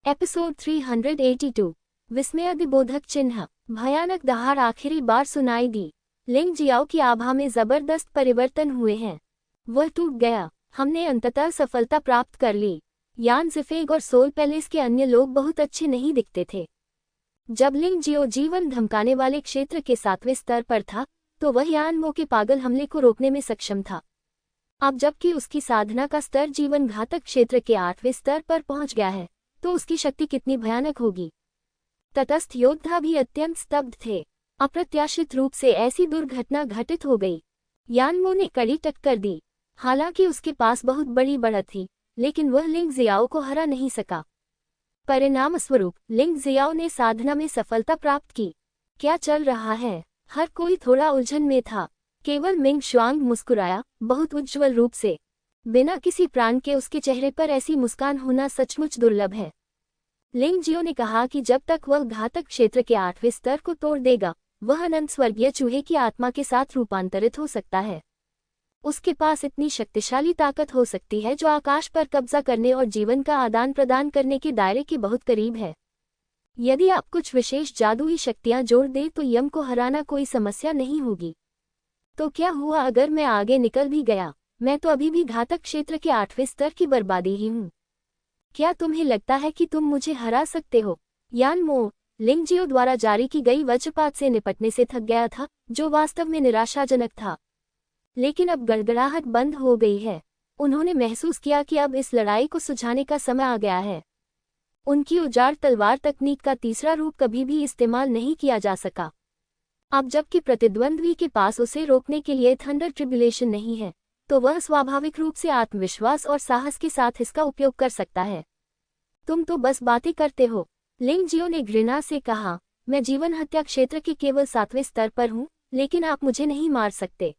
Episode 382 विस्मयादिबोधक चिन्ह। भयानक दहाड़ आखिरी बार सुनाई दी। लिंग जियाओ की आभा में जबरदस्त परिवर्तन हुए हैं। वह टूट गया। हमने अंततः सफलता प्राप्त कर ली। यान जिफेग और सोल पैलेस के अन्य लोग बहुत अच्छे नहीं दिखते थे। जब लिंग जियो जीवन धमकाने वाले क्षेत्र के 7वें स्तर पर था, तो वह यान मो के पागल हमले को रोकने में सक्षम था। अब जबकि उसकी साधना का स्तर जीवन घातक क्षेत्र के 8वें स्तर पर पहुंच गया है, तो उसकी शक्ति कितनी भयानक होगी। तटस्थ योद्धा भी अत्यंत स्तब्ध थे। अप्रत्याशित रूप से ऐसी दुर्घटना घटित हो गई। यानमो ने कड़ी टक्कर दी। हालांकि उसके पास बहुत बड़ी बढ़त थी, लेकिन वह लिंग जियाओ को हरा नहीं सका। परिणामस्वरूप लिंग जियाओ ने साधना में सफलता प्राप्त की। क्या चल रहा है? हर कोई थोड़ा उलझन में था। केवल मिंग शुआंग मुस्कुराया, बहुत उज्ज्वल रूप से। बिना किसी प्राण के उसके चेहरे पर ऐसी मुस्कान होना सचमुच दुर्लभ है। लिंग जियो ने कहा कि जब तक वह घातक क्षेत्र के 8वें स्तर को तोड़ देगा, वह अनंत स्वर्गीय चूहे की आत्मा के साथ रूपांतरित हो सकता है। उसके पास इतनी शक्तिशाली ताकत हो सकती है जो आकाश पर कब्जा करने और जीवन का आदान प्रदान करने के दायरे के बहुत करीब है। यदि आप कुछ विशेष जादुई शक्तियां जोड़ दें तो यम को हराना कोई समस्या नहीं होगी। तो क्या हुआ अगर मैं आगे निकल भी गया? मैं तो अभी भी घातक क्षेत्र के 8वें स्तर की बर्बादी ही हूँ। क्या तुम्हें लगता है कि तुम मुझे हरा सकते हो? यानमो लिंग जियो द्वारा जारी की गई वज्रपात से निपटने से थक गया था, जो वास्तव में निराशाजनक था। लेकिन अब गड़गड़ाहट बंद हो गई है। उन्होंने महसूस किया कि अब इस लड़ाई को सुझाने का समय आ गया है। उनकी उजाड़ तलवार तकनीक का तीसरा रूप कभी भी इस्तेमाल नहीं किया जा सका। अब जबकि प्रतिद्वंद्वी के पास उसे रोकने के लिए थंडर ट्रिब्यूलेशन नहीं है, तो वह स्वाभाविक रूप से आत्मविश्वास और साहस के साथ इसका उपयोग कर सकता है। तुम तो बस बातें करते हो, लिंग जियो ने घृणा से कहा। मैं जीवन हत्या क्षेत्र के केवल 7वें स्तर पर हूँ, लेकिन आप मुझे नहीं मार सकते।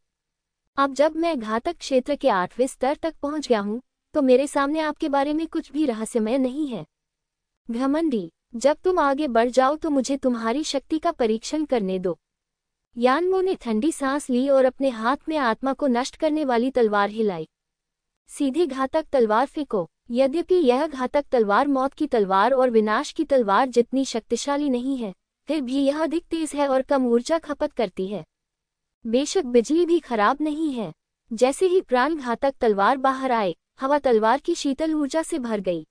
अब जब मैं घातक क्षेत्र के 8वें स्तर तक पहुँच गया हूँ, तो मेरे सामने आपके बारे में कुछ भी रहस्यमय नहीं है। घमंडी, जब तुम आगे बढ़ जाओ तो मुझे तुम्हारी शक्ति का परीक्षण करने दो। यानमो ने ठंडी सांस ली और अपने हाथ में आत्मा को नष्ट करने वाली तलवार हिलाई। सीधे घातक तलवार फेंको। यद्यपि यह घातक तलवार मौत की तलवार और विनाश की तलवार जितनी शक्तिशाली नहीं है, फिर भी यह अधिक तेज है और कम ऊर्जा खपत करती है। बेशक बिजली भी खराब नहीं है। जैसे ही प्राण घातक तलवार बाहर आए, हवा तलवार की शीतल ऊर्जा से भर गई।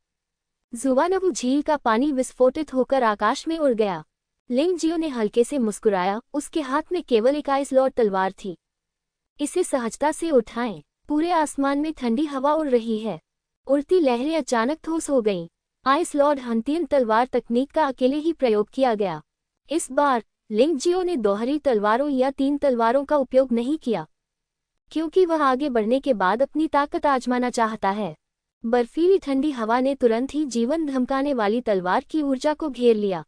जुवानवु झील का पानी विस्फोटित होकर आकाश में उड़ गया। लिंग जियो ने हल्के से मुस्कुराया। उसके हाथ में केवल एक आइस लॉर्ड तलवार थी। इसे सहजता से उठाएं। पूरे आसमान में ठंडी हवा उड़ रही है। उड़ती लहरें अचानक ठोस हो गईं। आइस लॉर्ड हंटियन तलवार तकनीक का अकेले ही प्रयोग किया गया। इस बार लिंग जियो ने दोहरी तलवारों या 3 तलवारों का उपयोग नहीं किया, क्योंकि वह आगे बढ़ने के बाद अपनी ताकत आजमाना चाहता है। बर्फीली ठंडी हवा ने तुरंत ही जीवन धमकाने वाली तलवार की ऊर्जा को घेर लिया।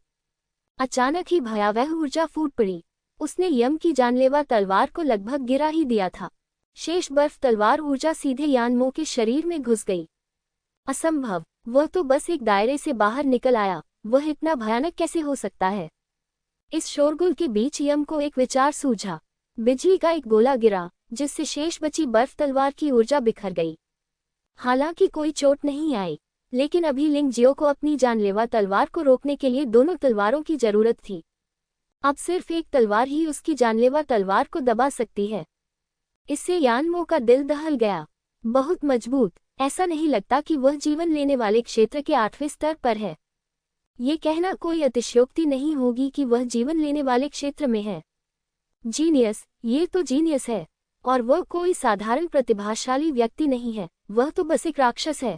अचानक ही भयावह ऊर्जा फूट पड़ी। उसने यम की जानलेवा तलवार को लगभग गिरा ही दिया था। शेष बर्फ तलवार ऊर्जा सीधे यानमो के शरीर में घुस गई। असंभव, वह तो बस एक दायरे से बाहर निकल आया। वह इतना भयानक कैसे हो सकता है? इस शोरगुल के बीच यम को एक विचार सूझा। बिजली का एक गोला गिरा, जिससे शेष बची बर्फ तलवार की ऊर्जा बिखर गई। हालांकि कोई चोट नहीं आई, लेकिन अभी लिंग जियो को अपनी जानलेवा तलवार को रोकने के लिए दोनों तलवारों की जरूरत थी। अब सिर्फ एक तलवार ही उसकी जानलेवा तलवार को दबा सकती है। इससे यानमो का दिल दहल गया। बहुत मजबूत। ऐसा नहीं लगता कि वह जीवन लेने वाले क्षेत्र के 8वें स्तर पर है। ये कहना कोई अतिशयोक्ति नहीं होगी कि वह जीवन लेने वाले क्षेत्र में है। जीनियस, ये तो जीनियस है। और वह कोई साधारण प्रतिभाशाली व्यक्ति नहीं है, वह तो बस एक राक्षस है।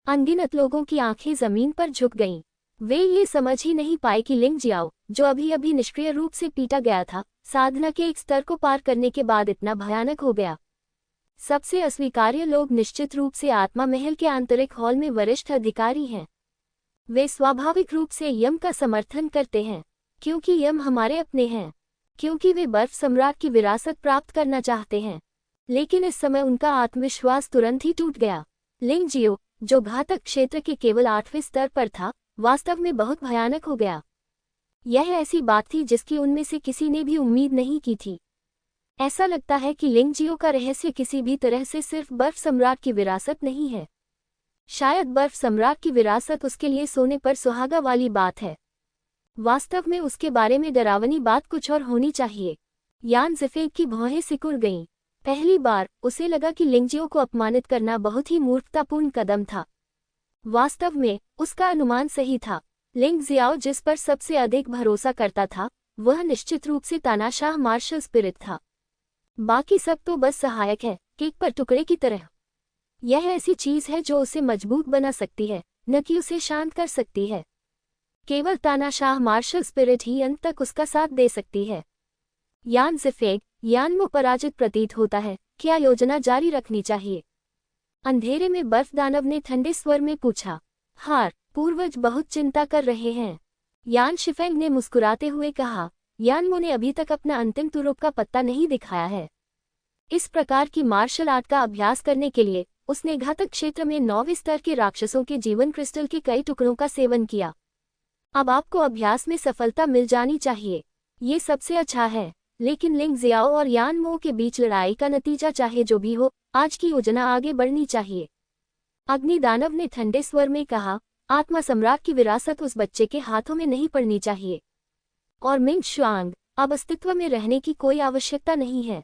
अनगिनत लोगों की आंखें जमीन पर झुक गईं। वे ये समझ ही नहीं पाए कि लिंग जियाओ, जो अभी अभी निष्क्रिय रूप से पीटा गया था, साधना के एक स्तर को पार करने के बाद इतना भयानक हो गया। सबसे अस्वीकार्य लोग निश्चित रूप से आत्मा महल के आंतरिक हॉल में वरिष्ठ अधिकारी हैं। वे स्वाभाविक रूप से यम का समर्थन करते हैं, क्योंकि यम हमारे अपने हैं, क्योंकि वे बर्फ सम्राट की विरासत प्राप्त करना चाहते हैं। लेकिन इस समय उनका आत्मविश्वास तुरंत ही टूट गया। लिंग जियो, जो घातक क्षेत्र के केवल 8वें स्तर पर था, वास्तव में बहुत भयानक हो गया। यह ऐसी बात थी जिसकी उनमें से किसी ने भी उम्मीद नहीं की थी। ऐसा लगता है कि लिंग जियो का रहस्य किसी भी तरह से सिर्फ बर्फ सम्राट की विरासत नहीं है। शायद बर्फ सम्राट की विरासत उसके लिए सोने पर सुहागा वाली बात है। वास्तव में उसके बारे में डरावनी बात कुछ और होनी चाहिए। यान ज़िफेग की भौहें सिकुड़ गईं। पहली बार उसे लगा कि लिंगजियो को अपमानित करना बहुत ही मूर्खतापूर्ण कदम था। वास्तव में उसका अनुमान सही था। लिंग जियाओ जिस पर सबसे अधिक भरोसा करता था, वह निश्चित रूप से तानाशाह मार्शल स्पिरिट था। बाकी सब तो बस सहायक है, केक पर टुकड़े की तरह। यह ऐसी चीज है जो उसे मजबूत बना सकती है, न कि उसे शांत कर सकती है। केवल तानाशाह मार्शल स्पिरिट ही अंत तक उसका साथ दे सकती है। यान ज़िफेग, यानमो पराजित प्रतीत होता है, क्या योजना जारी रखनी चाहिए? अंधेरे में बर्फ दानव ने ठंडे स्वर में पूछा। हार, पूर्वज बहुत चिंता कर रहे हैं। यान शिफेंग ने मुस्कुराते हुए कहा, यानमो ने अभी तक अपना अंतिम तुरुप का पत्ता नहीं दिखाया है। इस प्रकार की मार्शल आर्ट का अभ्यास करने के लिए उसने घातक क्षेत्र में 9वें स्तर के राक्षसों के जीवन क्रिस्टल के कई टुकड़ों का सेवन किया। अब आपको अभ्यास में सफलता मिल जानी चाहिए। ये सबसे अच्छा है। लेकिन लिंग जियाओ और यानमो के बीच लड़ाई का नतीजा चाहे जो भी हो, आज की योजना आगे बढ़नी चाहिए। अग्नि दानव ने ठंडे स्वर में कहा, आत्मा सम्राट की विरासत उस बच्चे के हाथों में नहीं पड़नी चाहिए। और मिंग शुआंग, अब अस्तित्व में रहने की कोई आवश्यकता नहीं है।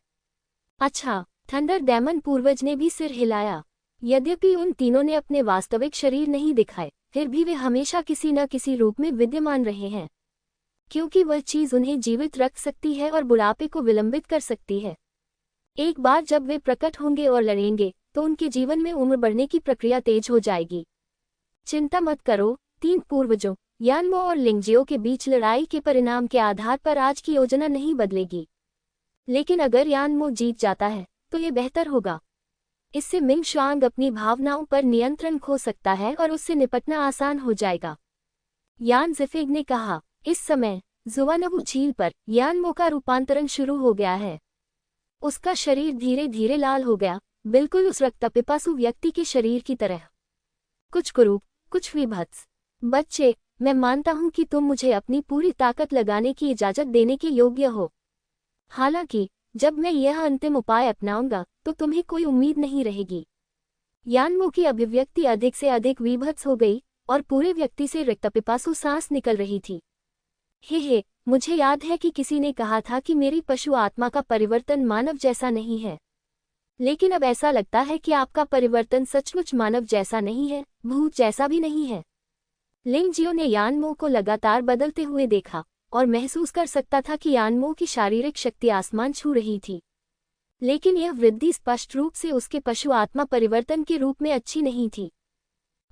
अच्छा, थंडर डेमन पूर्वज ने भी सिर हिलाया। यद्यपि उन तीनों ने अपने वास्तविक शरीर नहीं दिखाए, फिर भी वे हमेशा किसी न किसी रूप में विद्यमान रहे हैं, क्योंकि वह चीज उन्हें जीवित रख सकती है और बुढ़ापे को विलंबित कर सकती है। एक बार जब वे प्रकट होंगे और लड़ेंगे, तो उनके जीवन में उम्र बढ़ने की प्रक्रिया तेज हो जाएगी। चिंता मत करो, 3 पूर्वजों यानमो और लिंगजियो के बीच लड़ाई के परिणाम के आधार पर आज की योजना नहीं बदलेगी। लेकिन अगर यानमो जीत जाता है, तो ये बेहतर होगा। इससे मिंग शुआंग अपनी भावनाओं पर नियंत्रण खो सकता है और उससे निपटना आसान हो जाएगा। यान ज़िफेग ने कहा, इस समय जुआनबू झील पर यानमो का रूपांतरण शुरू हो गया है। उसका शरीर धीरे धीरे लाल हो गया, बिल्कुल उस रक्तपिपासु व्यक्ति के शरीर की तरह। कुछ कुरूप, कुछ विभत्स। बच्चे, मैं मानता हूं कि तुम मुझे अपनी पूरी ताकत लगाने की इजाजत देने के योग्य हो। हालांकि जब मैं यह अंतिम उपाय अपनाऊंगा, तो तुम्हें कोई उम्मीद नहीं रहेगी। यानमो की अभिव्यक्ति अधिक से अधिक विभत्स हो गई और पूरे व्यक्ति से रक्तपिपासु सांस निकल रही थी। हे, मुझे याद है कि किसी ने कहा था कि मेरी पशु आत्मा का परिवर्तन मानव जैसा नहीं है। लेकिन अब ऐसा लगता है कि आपका परिवर्तन सचमुच मानव जैसा नहीं है, भूत जैसा भी नहीं है। लिंगजियो ने यानमो को लगातार बदलते हुए देखा और महसूस कर सकता था कि यानमो की शारीरिक शक्ति आसमान छू रही थी। लेकिन यह वृद्धि स्पष्ट रूप से उसके पशु आत्मा परिवर्तन के रूप में अच्छी नहीं थी।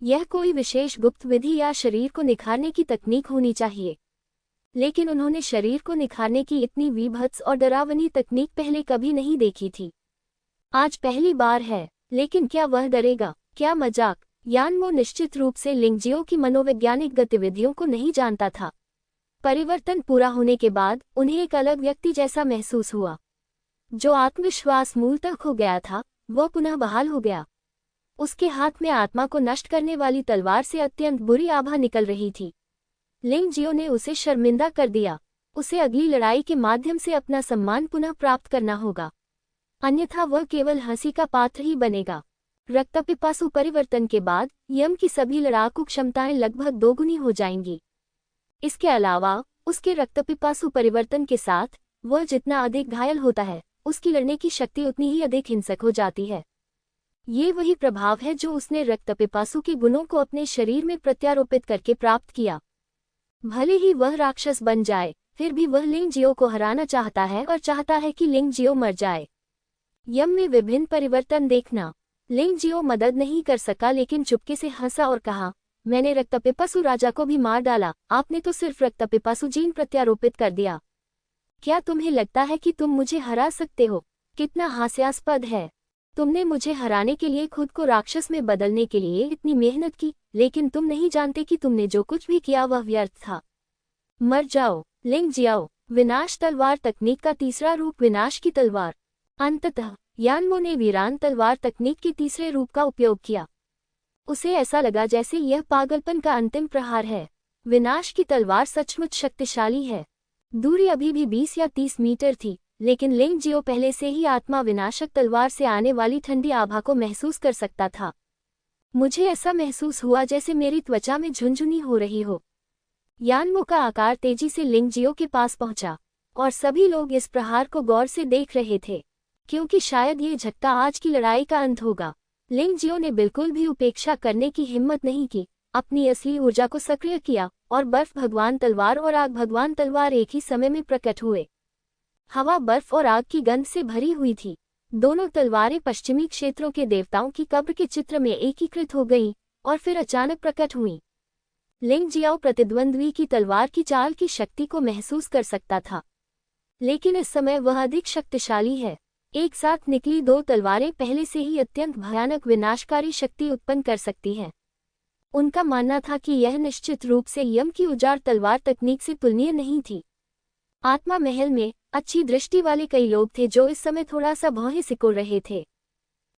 यह कोई विशेष गुप्त विधि या शरीर को निखारने की तकनीक होनी चाहिए। लेकिन उन्होंने शरीर को निखारने की इतनी विभत्स और डरावनी तकनीक पहले कभी नहीं देखी थी। आज पहली बार है। लेकिन क्या वह डरेगा? क्या मजाक? यानमो निश्चित रूप से लिंगजियो की मनोवैज्ञानिक गतिविधियों को नहीं जानता था। परिवर्तन पूरा होने के बाद उन्हें एक अलग व्यक्ति जैसा महसूस हुआ। जो आत्मविश्वास मूलतः खो गया था, वह पुनः बहाल हो गया। उसके हाथ में आत्मा को नष्ट करने वाली तलवार से अत्यंत बुरी आभा निकल रही थी। लिंगजियो ने उसे शर्मिंदा कर दिया। उसे अगली लड़ाई के माध्यम से अपना सम्मान पुनः प्राप्त करना होगा, अन्यथा वह केवल हंसी का पात्र ही बनेगा। रक्तपिपासु परिवर्तन के बाद यम की सभी लड़ाकू क्षमताएं लगभग दोगुनी हो जाएंगी। इसके अलावा उसके रक्तपिपासु परिवर्तन के साथ वह जितना अधिक घायल होता है, उसकी लड़ने की शक्ति उतनी ही अधिक हिंसक हो जाती है। ये वही प्रभाव है जो उसने रक्तपिपासु के गुणों को अपने शरीर में प्रत्यारोपित करके प्राप्त किया। भले ही वह राक्षस बन जाए, फिर भी वह लिंगजियो को हराना चाहता है और चाहता है कि लिंगजियो मर जाए। यम में विभिन्न परिवर्तन देखना। लिंगजियो मदद नहीं कर सका, लेकिन चुपके से हंसा और कहा, मैंने रक्तपिपासु राजा को भी मार डाला, आपने तो सिर्फ रक्तपिपासु जीन प्रत्यारोपित कर दिया। क्या तुम्हें लगता है कि तुम मुझे हरा सकते हो? कितना हास्यास्पद है। तुमने मुझे हराने के लिए खुद को राक्षस में बदलने के लिए इतनी मेहनत की, लेकिन तुम नहीं जानते कि तुमने जो कुछ भी किया वह व्यर्थ था। मर जाओ, लिंगजियो। विनाश तलवार तकनीक का तीसरा रूप, विनाश की तलवार। अंततः यानमो ने वीरान तलवार तकनीक के तीसरे रूप का उपयोग किया। उसे ऐसा लगा जैसे यह पागलपन का अंतिम प्रहार है। विनाश की तलवार सचमुच शक्तिशाली है। दूरी अभी भी 20 या 30 मीटर थी, लेकिन लिंगजियो पहले से ही आत्मा विनाशक तलवार से आने वाली ठंडी आभा को महसूस कर सकता था। मुझे ऐसा महसूस हुआ जैसे मेरी त्वचा में झुनझुनी हो रही हो। यानमो का आकार तेजी से लिंगजियो के पास पहुंचा, और सभी लोग इस प्रहार को गौर से देख रहे थे, क्योंकि शायद ये झटका आज की लड़ाई का अंत होगा। लिंगजियो ने बिल्कुल भी उपेक्षा करने की हिम्मत नहीं की, अपनी असली ऊर्जा को सक्रिय किया, और बर्फ भगवान तलवार और आग भगवान तलवार एक ही समय में प्रकट हुए। हवा बर्फ और आग की गंध से भरी हुई थी। दोनों तलवारें पश्चिमी क्षेत्रों के देवताओं की कब्र के चित्र में एकीकृत हो गईं और फिर अचानक प्रकट हुईं। लिंगजियाओ प्रतिद्वंद्वी की तलवार की चाल की शक्ति को महसूस कर सकता था, लेकिन इस समय वह अधिक शक्तिशाली है। एक साथ निकली दो तलवारें पहले से ही अत्यंत भयानक विनाशकारी शक्ति उत्पन्न कर सकती हैं। उनका मानना था कि यह निश्चित रूप से यम की उजाड़ तलवार तकनीक से तुलनीय नहीं थी। आत्मा महल में अच्छी दृष्टि वाले कई लोग थे जो इस समय थोड़ा सा भौहें सिकोड़ रहे थे।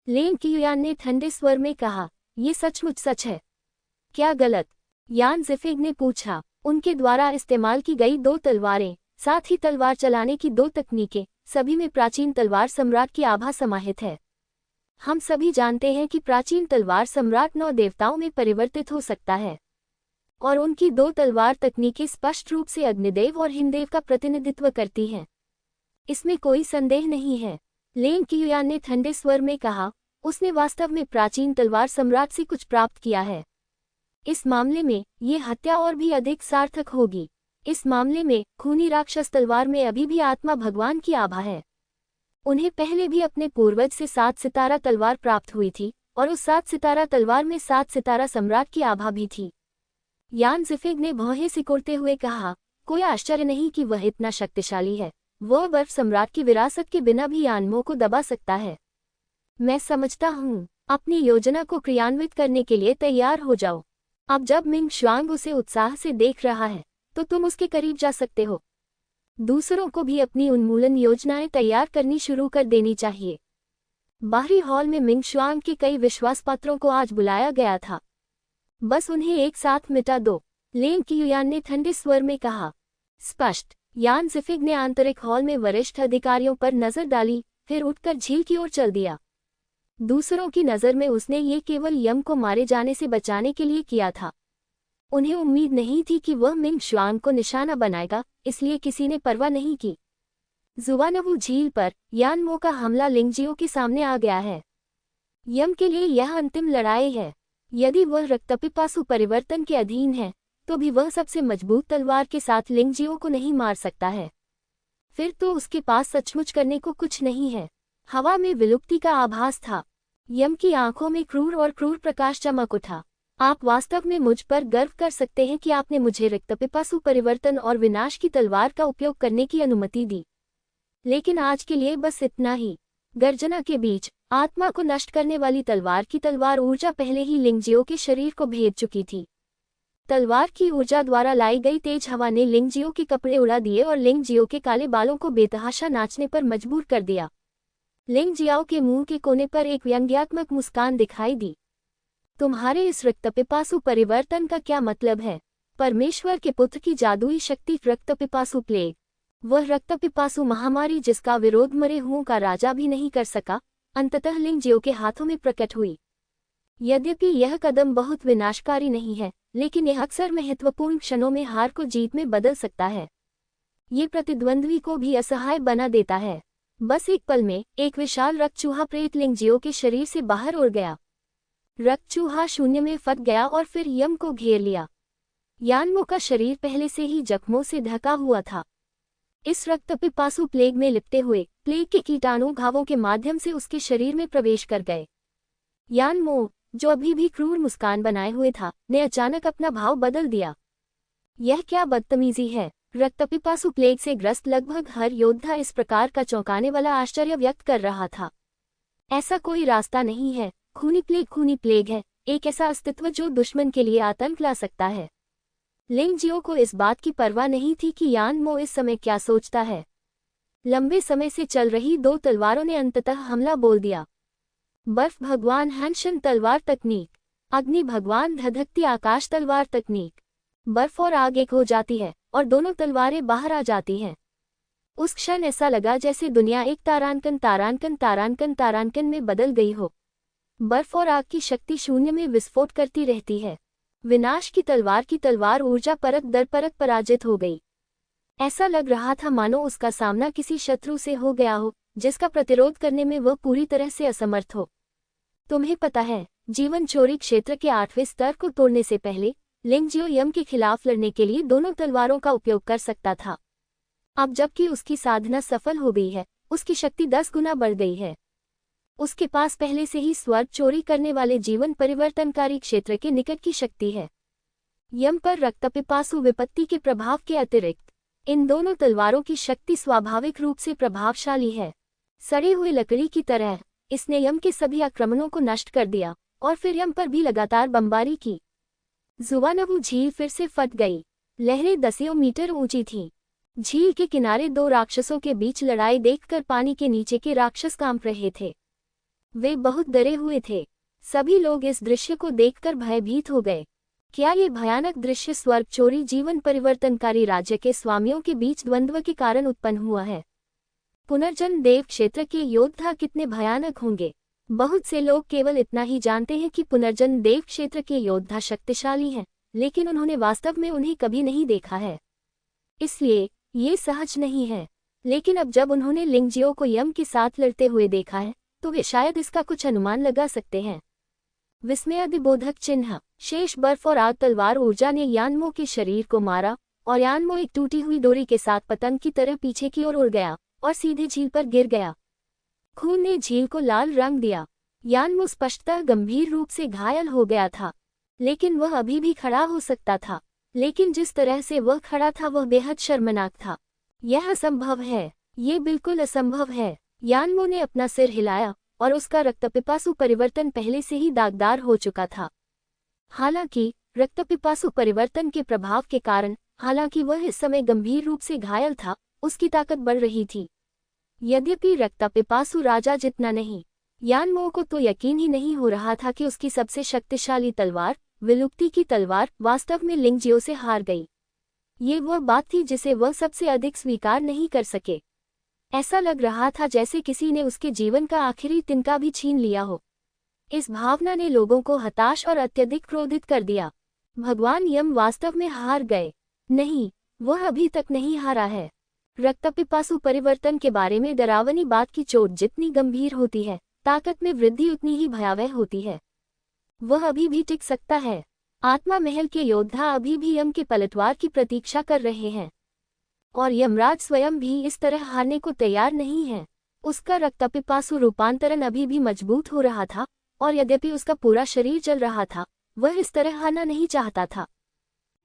लेन कियुयान ने ठंडे स्वर में कहा, ये सचमुच सच है क्या? गलत? यान ज़िफिग ने पूछा। उनके द्वारा इस्तेमाल की गई दो तलवारें, साथ ही तलवार चलाने की दो तकनीकें, सभी में प्राचीन तलवार सम्राट की आभा समाहित है। हम सभी जानते हैं कि प्राचीन तलवार सम्राट 9 देवताओं में परिवर्तित हो सकता है, और उनकी दो तलवार तकनीकें स्पष्ट रूप से अग्निदेव और हिमदेव का प्रतिनिधित्व करती हैं। इसमें कोई संदेह नहीं है, लेन कियुयान ने ठंडे स्वर में कहा। उसने वास्तव में प्राचीन तलवार सम्राट से कुछ प्राप्त किया है। इस मामले में ये हत्या और भी अधिक सार्थक होगी। इस मामले में खूनी राक्षस तलवार में अभी भी आत्मा भगवान की आभा है। उन्हें पहले भी अपने पूर्वज से 7 सितारा तलवार प्राप्त हुई थी, और उस 7 सितारा तलवार में 7 सितारा सम्राट की आभा भी थी। यान ज़िफिग ने भौहें सिकोड़ते हुए कहा, कोई आश्चर्य नहीं कि वह इतना शक्तिशाली है। वह बर्फ सम्राट की विरासत के बिना भी यानमो को दबा सकता है। मैं समझता हूँ। अपनी योजना को क्रियान्वित करने के लिए तैयार हो जाओ। अब जब मिंग शुआंग उसे उत्साह से देख रहा है, तो तुम उसके करीब जा सकते हो। दूसरों को भी अपनी उन्मूलन योजनाएं तैयार करनी शुरू कर देनी चाहिए। बाहरी हॉल में मिंग शुआंग के कई विश्वासपात्रों को आज बुलाया गया था। बस उन्हें एक साथ मिटा दो, लेन कियुयान ने ठंडे स्वर में कहा। स्पष्ट। यान ज़िफिग ने आंतरिक हॉल में वरिष्ठ अधिकारियों पर नजर डाली, फिर उठकर झील की ओर चल दिया। दूसरों की नज़र में उसने ये केवल यम को मारे जाने से बचाने के लिए किया था। उन्हें उम्मीद नहीं थी कि वह मिंग शुआंग को निशाना बनाएगा, इसलिए किसी ने परवाह नहीं की। जुवानवू झील पर यानमो का हमला लिंगजियो के सामने आ गया है। यम के लिए यह अंतिम लड़ाई है। यदि वह रक्तपिपासु परिवर्तन के अधीन है, तो भी वह सबसे मजबूत तलवार के साथ लिंगजियो को नहीं मार सकता है। फिर तो उसके पास सचमुच करने को कुछ नहीं है। हवा में विलुप्ति का आभास था। यम की आंखों में क्रूर और क्रूर प्रकाश चमक उठा। आप वास्तव में मुझ पर गर्व कर सकते हैं कि आपने मुझे रक्तपिपासु परिवर्तन और विनाश की तलवार का उपयोग करने की अनुमति दी। लेकिन आज के लिए बस इतना ही। गर्जना के बीच आत्मा को नष्ट करने वाली तलवार की तलवार ऊर्जा पहले ही लिंगजियो के शरीर को भेद चुकी थी। तलवार की ऊर्जा द्वारा लाई गई तेज हवा ने लिंगजियो के कपड़े उड़ा दिए और लिंगजियो के काले बालों को बेतहाशा नाचने पर मजबूर कर दिया। लिंगजियाओ के मुंह के कोने पर एक व्यंग्यात्मक मुस्कान दिखाई दी। तुम्हारे इस रक्तपिपासु परिवर्तन का क्या मतलब है? परमेश्वर के पुत्र की जादुई शक्ति रक्तपिपासु प्लेग, वह रक्तपिपासु महामारी जिसका विरोध मरे हुओं का राजा भी नहीं कर सका, अंततः लिंगजियो के हाथों में प्रकट हुई। यद्यपि यह कदम बहुत विनाशकारी नहीं है, लेकिन यह अक्सर महत्वपूर्ण क्षणों में हार को जीत में बदल सकता है। ये प्रतिद्वंद्वी को भी असहाय बना देता है। बस एक पल में एक विशाल रक्तचूहा प्रेत लिंगजियो के शरीर से बाहर उड़ गया। रक्तचूहा शून्य में फट गया और फिर यम को घेर लिया। यानमो का शरीर पहले से ही जख्मों से ढका हुआ था। इस रक्तपिपासु प्लेग में लिपटे हुए प्लेग के कीटाणु घावों के माध्यम से उसके शरीर में प्रवेश कर गए। यानमो, जो अभी भी क्रूर मुस्कान बनाए हुए था, ने अचानक अपना भाव बदल दिया। यह क्या बदतमीजी है? रक्तपिपासु प्लेग से ग्रस्त लगभग हर योद्धा इस प्रकार का चौंकाने वाला आश्चर्य व्यक्त कर रहा था। ऐसा कोई रास्ता नहीं है। खूनी प्लेग है, एक ऐसा अस्तित्व जो दुश्मन के लिए आतंक ला सकता है। लिंगजियो को इस बात की परवाह नहीं थी कि यानमो इस समय क्या सोचता है। लंबे समय से चल रही दो तलवारों ने अंततः हमला बोल दिया। बर्फ भगवान हैंशन तलवार तकनीक, अग्नि भगवान धधकती आकाश तलवार तकनीक। बर्फ और आग एक हो जाती है और दोनों तलवारें बाहर आ जाती हैं। उस क्षण ऐसा लगा जैसे दुनिया एक तारांकन में बदल गई हो। बर्फ और आग की शक्ति शून्य में विस्फोट करती रहती है। विनाश की तलवार ऊर्जा परत दर परत पराजित हो गई। ऐसा लग रहा था मानो उसका सामना किसी शत्रु से हो गया हो, जिसका प्रतिरोध करने में वह पूरी तरह से असमर्थ हो। तुम्हें पता है, जीवन चोरी क्षेत्र के 8वें स्तर को तोड़ने से पहले लिंग जियो यम के खिलाफ लड़ने के लिए दोनों तलवारों का उपयोग कर सकता था। अब जबकि उसकी साधना सफल हो गई है, उसकी शक्ति 10 गुना बढ़ गई है। उसके पास पहले से ही स्वर्ग चोरी करने वाले जीवन परिवर्तनकारी क्षेत्र के निकट की शक्ति है। यम पर रक्तपिपासु विपत्ति के प्रभाव के अतिरिक्त इन दोनों तलवारों की शक्ति स्वाभाविक रूप से प्रभावशाली है। सड़ी हुई लकड़ी की तरह इसने यम के सभी आक्रमणों को नष्ट कर दिया और फिर यम पर भी लगातार बमबारी की। जुवानवु झील फिर से फट गई। लहरें दसियों मीटर ऊंची थीं। झील के किनारे 2 राक्षसों के बीच लड़ाई देखकर पानी के नीचे के राक्षस कांप रहे थे। वे बहुत डरे हुए थे। सभी लोग इस दृश्य को देखकर भयभीत हो गए। क्या ये भयानक दृश्य स्वर्ग चोरी जीवन परिवर्तनकारी राज्य के स्वामियों के बीच द्वंद्व के कारण उत्पन्न हुआ है? पुनर्जन्म देव क्षेत्र के योद्धा कितने भयानक होंगे? बहुत से लोग केवल इतना ही जानते हैं कि पुनर्जन्म देव क्षेत्र के योद्धा शक्तिशाली हैं, लेकिन उन्होंने वास्तव में उन्हें कभी नहीं देखा है, इसलिए ये सहज नहीं है। लेकिन अब जब उन्होंने लिंगजियो को यम के साथ लड़ते हुए देखा है, तो वे शायद इसका कुछ अनुमान लगा सकते हैं। विस्मयादिबोधक चिन्ह। शेष बर्फ और आग तलवार ऊर्जा ने यानमो के शरीर को मारा और यानमो एक टूटी हुई डोरी के साथ पतंग की तरह पीछे की ओर उड़ गया और सीधे झील पर गिर गया। खून ने झील को लाल रंग दिया। यानमो स्पष्टतः गंभीर रूप से घायल हो गया था, लेकिन वह अभी भी खड़ा हो सकता था। लेकिन जिस तरह से वह खड़ा था वह बेहद शर्मनाक था। यह असंभव है, ये बिल्कुल असंभव है। यानमो ने अपना सिर हिलाया और उसका रक्तपिपासु परिवर्तन पहले से ही दागदार हो चुका था। हालांकि रक्तपिपासु परिवर्तन के प्रभाव के कारण, हालांकि वह इस समय गंभीर रूप से घायल था, उसकी ताकत बढ़ रही थी। यद्यपि रक्तपिपासु राजा जितना नहीं, यानमो को तो यकीन ही नहीं हो रहा था कि उसकी सबसे शक्तिशाली तलवार, विलुप्ति की तलवार, वास्तव में लिंगजियो से हार गई। ये वह बात थी जिसे वह सबसे अधिक स्वीकार नहीं कर सके। ऐसा लग रहा था जैसे किसी ने उसके जीवन का आखिरी तिनका भी छीन लिया हो। इस भावना ने लोगों को हताश और अत्यधिक क्रोधित कर दिया। भगवान यम वास्तव में हार गए? नहीं, वह अभी तक नहीं हारा है। रक्तपिपासु परिवर्तन के बारे में डरावनी बात की चोट जितनी गंभीर होती है, ताकत में वृद्धि उतनी ही भयावह होती है। वह अभी भी टिक सकता है। आत्मा महल के योद्धा अभी भी यम के पलटवार की प्रतीक्षा कर रहे हैं, और यमराज स्वयं भी इस तरह हारने को तैयार नहीं है। उसका रक्तपिपासु रूपांतरण अभी भी मजबूत हो रहा था, और यद्यपि उसका पूरा शरीर जल रहा था, वह इस तरह हारना नहीं चाहता था।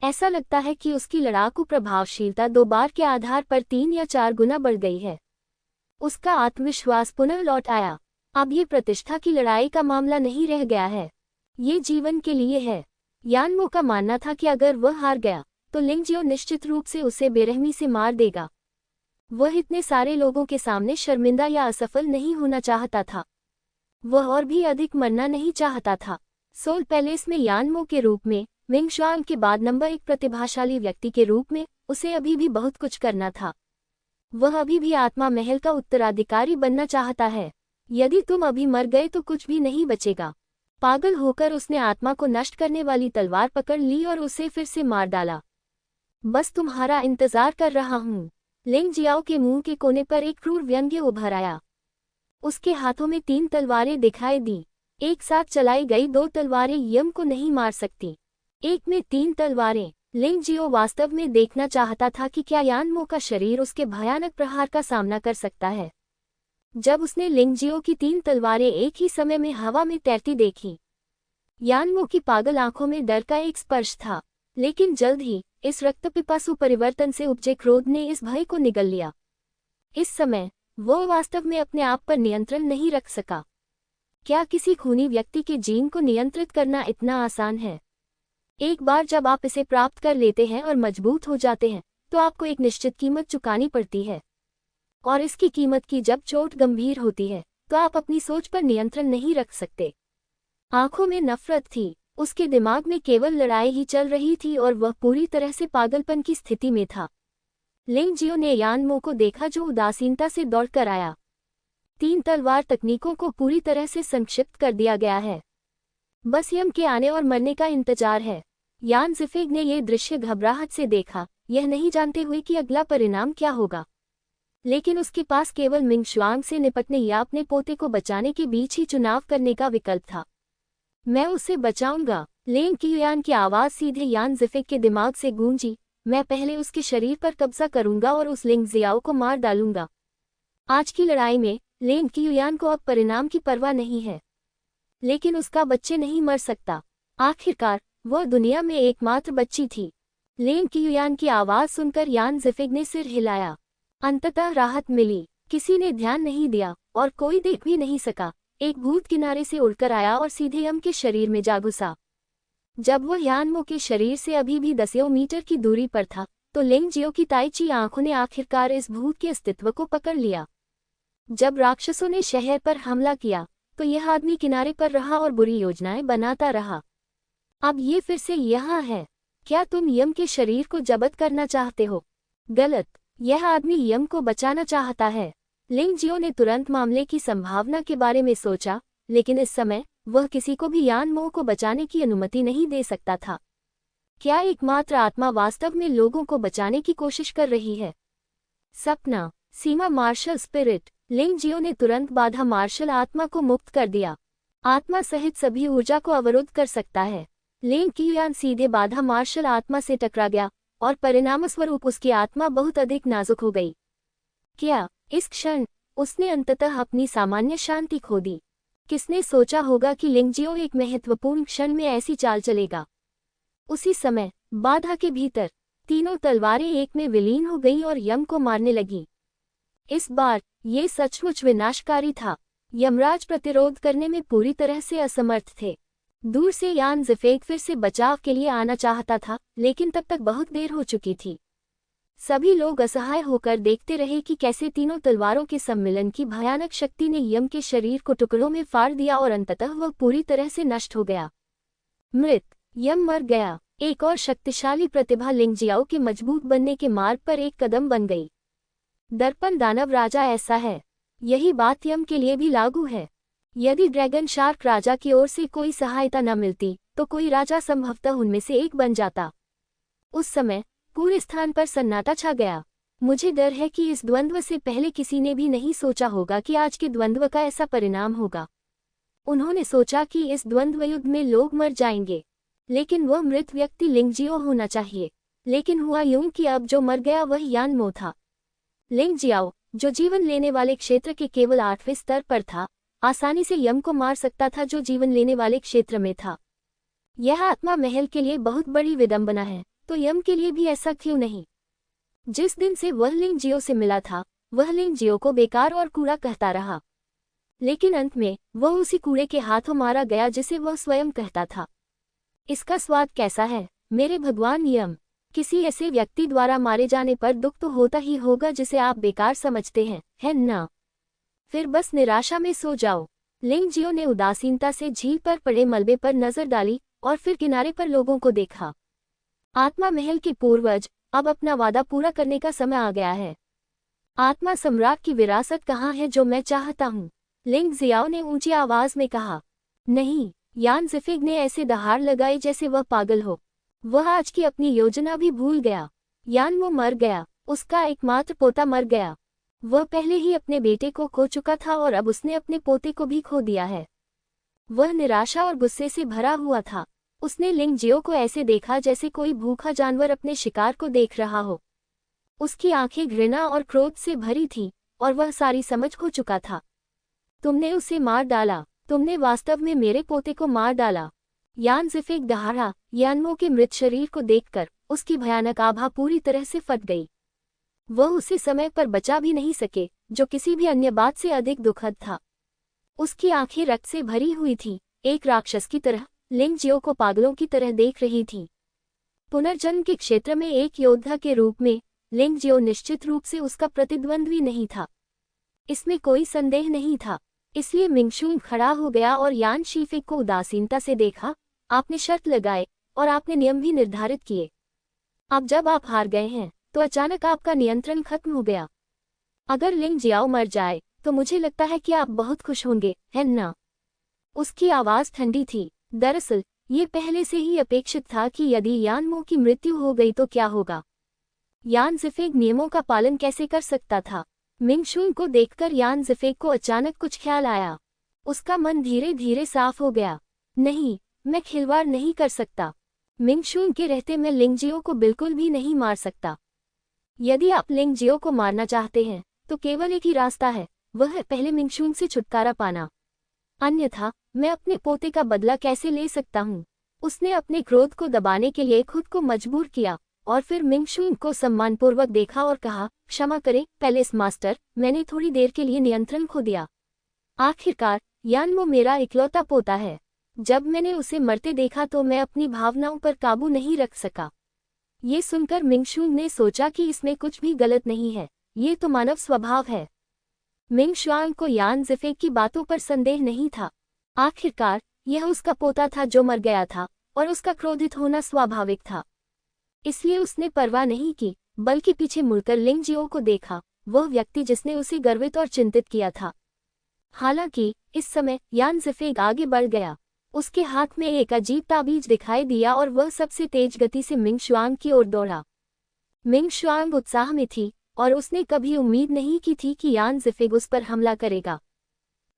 ऐसा लगता है कि उसकी लड़ाकू प्रभावशीलता 2 बार के आधार पर 3 या 4 गुना बढ़ गई है। उसका आत्मविश्वास पुनः लौट आया। अब ये प्रतिष्ठा की लड़ाई का मामला नहीं रह गया है, ये जीवन के लिए है। यानमो का मानना था कि अगर वह हार गया तो लिंगजियो निश्चित रूप से उसे बेरहमी से मार देगा। वह इतने सारे लोगों के सामने शर्मिंदा या असफल नहीं होना चाहता था। वह और भी अधिक मरना नहीं चाहता था। सोल पैलेस में यानमो के रूप में, विंग शुआंग के बाद नंबर 1 प्रतिभाशाली व्यक्ति के रूप में उसे अभी भी बहुत कुछ करना था। वह अभी भी आत्मा महल का उत्तराधिकारी बनना चाहता है। यदि तुम अभी मर गए तो कुछ भी नहीं बचेगा। पागल होकर उसने आत्मा को नष्ट करने वाली तलवार पकड़ ली और उसे फिर से मार डाला। बस तुम्हारा इंतजार कर रहा हूँ। लिंग जियाओ के मुंह के कोने पर एक क्रूर व्यंग्य उभर आया। उसके हाथों में 3 तलवारें दिखाई दी। एक साथ चलाई गई 2 तलवारें यम को नहीं मार सकती, एक में 3 तलवारें। लिंगजियो वास्तव में देखना चाहता था कि क्या यानमो का शरीर उसके भयानक प्रहार का सामना कर सकता है। जब उसने लिंगजियो की 3 तलवारें एक ही समय में हवा में तैरती देखी, यानमो की पागल आंखों में डर का एक स्पर्श था, लेकिन जल्द ही इस रक्तपिपासु परिवर्तन से उपजे क्रोध ने इस भय को निगल लिया। इस समय वो वास्तव में अपने आप पर नियंत्रण नहीं रख सका। क्या किसी खूनी व्यक्ति के जीन को नियंत्रित करना इतना आसान है? एक बार जब आप इसे प्राप्त कर लेते हैं और मजबूत हो जाते हैं, तो आपको एक निश्चित कीमत चुकानी पड़ती है, और इसकी कीमत की जब चोट गंभीर होती है तो आप अपनी सोच पर नियंत्रण नहीं रख सकते। आंखों में नफरत थी, उसके दिमाग में केवल लड़ाई ही चल रही थी और वह पूरी तरह से पागलपन की स्थिति में था। लिंगजियो ने यानमो को देखा जो उदासीनता से दौड़कर आया। 3 तलवार तकनीकों को पूरी तरह से संक्षिप्त कर दिया गया है। बस यम के आने और मरने का इंतजार है। यान ज़िफिग ने यह दृश्य घबराहट से देखा, यह नहीं जानते हुए कि अगला परिणाम क्या होगा। लेकिन उसके पास केवल मिंग शुआंग से निपटने या अपने पोते को बचाने के बीच ही चुनाव करने का विकल्प था। मैं उसे बचाऊंगा। लेंग क़ियुयान की आवाज़ सीधे यान ज़िफिग के दिमाग से गूंजी। मैं पहले उसके शरीर पर कब्जा करूंगा और उस लिंग ज़ियाओ को मार डालूंगा। आज की लड़ाई में लेंग क़ियुयान को अब परिणाम की परवाह नहीं है, लेकिन उसका बच्चे नहीं मर सकता। आखिरकार वह दुनिया में एकमात्र बच्ची थी। लेंग क़ियुयान की आवाज़ सुनकर यान ज़िफिग ने सिर हिलाया। अंततः राहत मिली। किसी ने ध्यान नहीं दिया और कोई देख भी नहीं सका। एक भूत किनारे से उड़कर आया और सीधे यम के शरीर में जा घुसा। जब वह यानमो के शरीर से अभी भी 10 मीटर की दूरी पर था, तो लेंग जियो की ताइची आंखों ने आखिरकार इस भूत के अस्तित्व को पकड़ लिया। जब राक्षसों ने शहर पर हमला किया, तो यह आदमी किनारे पर रहा और बुरी योजनाएं बनाता रहा। अब ये फिर से यहाँ है। क्या तुम यम के शरीर को जब्त करना चाहते हो? गलत। यह आदमी यम को बचाना चाहता है। लिंग जियो ने तुरंत मामले की संभावना के बारे में सोचा, लेकिन इस समय वह किसी को भी यानमो को बचाने की अनुमति नहीं दे सकता था। क्या एकमात्र आत्मा वास्तव में लोगों को बचाने की कोशिश कर रही है? सपना, सीमा मार्शल स्पिरिट। लिंग जियो ने तुरंत बाधा मार्शल आत्मा को मुक्त कर दिया। आत्मा सहित सभी ऊर्जा को अवरुद्ध कर सकता है। लेंग क़ियुयान सीधे बाधा मार्शल आत्मा से टकरा गया और परिणामस्वरूप उसकी आत्मा बहुत अधिक नाजुक हो गई। क्या इस क्षण उसने अंततः अपनी सामान्य शांति खो दी? किसने सोचा होगा कि लिंग जियो एक महत्वपूर्ण क्षण में ऐसी चाल चलेगा? उसी समय बाधा के भीतर तीनों तलवारें एक में विलीन हो गईं और यम को मारने लगीं। इस बार ये सचमुच विनाशकारी था। यमराज प्रतिरोध करने में पूरी तरह से असमर्थ थे। दूर से यान ज़िफिग फिर से बचाव के लिए आना चाहता था, लेकिन तब तक बहुत देर हो चुकी थी। सभी लोग असहाय होकर देखते रहे कि कैसे तीनों तलवारों के सम्मिलन की भयानक शक्ति ने यम के शरीर को टुकड़ों में फाड़ दिया और अंततः वह पूरी तरह से नष्ट हो गया। मृत। यम मर गया। एक और शक्तिशाली प्रतिभा लिंग जियाओ के मजबूत बनने के मार्ग पर एक कदम बन गई। दर्पण दानव राजा ऐसा है। यही बात यम के लिए भी लागू है। यदि ड्रैगन शार्क राजा की ओर से कोई सहायता न मिलती, तो कोई राजा संभवतः उनमें से एक बन जाता। उस समय पूरे स्थान पर सन्नाटा छा गया। मुझे डर है कि इस द्वंद्व से पहले किसी ने भी नहीं सोचा होगा कि आज के द्वंद्व का ऐसा परिणाम होगा। उन्होंने सोचा कि इस द्वंद्व युद्ध में लोग मर जाएंगे, लेकिन वह मृत व्यक्ति लिंग जियो होना चाहिए। लेकिन हुआ यूं कि अब जो मर गया वह यानमो था। लिंग जियाओ, जो जीवन लेने वाले क्षेत्र के केवल 8वें स्तर पर था, आसानी से यम को मार सकता था जो जीवन लेने वाले क्षेत्र में था। यह आत्मा महल के लिए बहुत बड़ी विडंबना है, तो यम के लिए भी ऐसा क्यों नहीं? जिस दिन से वह लिंग जियो से मिला था, वह लिंग जियो को बेकार और कूड़ा कहता रहा। लेकिन अंत में वह उसी कूड़े के हाथों मारा गया जिसे वह स्वयं कहता था। इसका स्वाद कैसा है मेरे भगवान यम? किसी ऐसे व्यक्ति द्वारा मारे जाने पर दुख तो होता ही होगा जिसे आप बेकार समझते हैं, है ना? फिर बस निराशा में सो जाओ। लिंग जियो ने उदासीनता से झील पर पड़े मलबे पर नजर डाली और फिर किनारे पर लोगों को देखा। आत्मा महल के पूर्वज, अब अपना वादा पूरा करने का समय आ गया है। आत्मा सम्राट की विरासत कहाँ है जो मैं चाहता हूँ? लिंग जियाओ ने ऊंची आवाज में कहा। नहीं, यान ज़िफिग ने ऐसे दहाड़ लगाई जैसे वह पागल हो। वह आज की अपनी योजना भी भूल गया। यानमो मर गया, उसका एकमात्र पोता मर गया। वह पहले ही अपने बेटे को खो चुका था और अब उसने अपने पोते को भी खो दिया है। वह निराशा और गुस्से से भरा हुआ था। उसने लिंग जियो को ऐसे देखा जैसे कोई भूखा जानवर अपने शिकार को देख रहा हो। उसकी आंखें घृणा और क्रोध से भरी थीं और वह सारी समझ खो चुका था। तुमने उसे मार डाला, तुमने वास्तव में मेरे पोते को मार डाला। यान ज़िफिग दहाड़ा। यानमो के मृत शरीर को देखकर उसकी भयानक आभा पूरी तरह से फट गई। वह उसे समय पर बचा भी नहीं सके, जो किसी भी अन्य बात से अधिक दुखद था। उसकी आंखें रक्त से भरी हुई थीं, एक राक्षस की तरह लिंग जियो को पागलों की तरह देख रही थीं। पुनर्जन्म के क्षेत्र में एक योद्धा के रूप में लिंग जियो निश्चित रूप से उसका प्रतिद्वंद्वी नहीं था, इसमें कोई संदेह नहीं था। इसलिए मिंगशुंग खड़ा हो गया और यान शीफिग को उदासीनता से देखा। आपने शर्त लगाए और आपने नियम भी निर्धारित किए। अब जब आप हार गए हैं, तो अचानक आपका नियंत्रण खत्म हो गया। अगर लिंग जियाओ मर जाए, तो मुझे लगता है कि आप बहुत खुश होंगे, है ना? उसकी आवाज़ ठंडी थी। दरअसल ये पहले से ही अपेक्षित था कि यदि यान मो की मृत्यु हो गई तो क्या होगा। यान ज़िफेग नियमों का पालन कैसे कर सकता था? मिंग शुन को देखकर यान ज़िफेग को अचानक कुछ ख्याल आया। उसका मन धीरे धीरे साफ हो गया। नहीं, मैं खिलवाड़ नहीं कर सकता। मिंग शुन के रहते मैं लिंगजियो को बिल्कुल भी नहीं मार सकता। यदि आप लिंगजियो को मारना चाहते हैं तो केवल एक ही रास्ता है, वह है पहले मिंग शुन से छुटकारा पाना। अन्यथा मैं अपने पोते का बदला कैसे ले सकता हूँ? उसने अपने क्रोध को दबाने के लिए खुद को मजबूर किया और फिर मिंग शुन को सम्मानपूर्वक देखा और कहा, क्षमा करें पैलेस मास्टर, मैंने थोड़ी देर के लिए नियंत्रण खो दिया। आखिरकार यान मो मेरा इकलौता पोता है। जब मैंने उसे मरते देखा तो मैं अपनी भावनाओं पर काबू नहीं रख सका। ये सुनकर मिंग शुन ने सोचा कि इसमें कुछ भी गलत नहीं है, ये तो मानव स्वभाव है। मिंग शुआंग को यान ज़िफेग की बातों पर संदेह नहीं था। आखिरकार यह उसका पोता था जो मर गया था और उसका क्रोधित होना स्वाभाविक था। इसलिए उसने परवाह नहीं की, बल्कि पीछे मुड़कर लिंगजियो को देखा, वह व्यक्ति जिसने उसे गर्वित और चिंतित किया था। हालांकि इस समय यान ज़िफेग आगे बढ़ गया। उसके हाथ में एक अजीब ताबीज दिखाई दिया और वह सबसे तेज गति से मिंग शुआंग की ओर दौड़ा। मिंग शुआंग उत्साह में थी और उसने कभी उम्मीद नहीं की थी कि यान ज़िफेग उस पर हमला करेगा।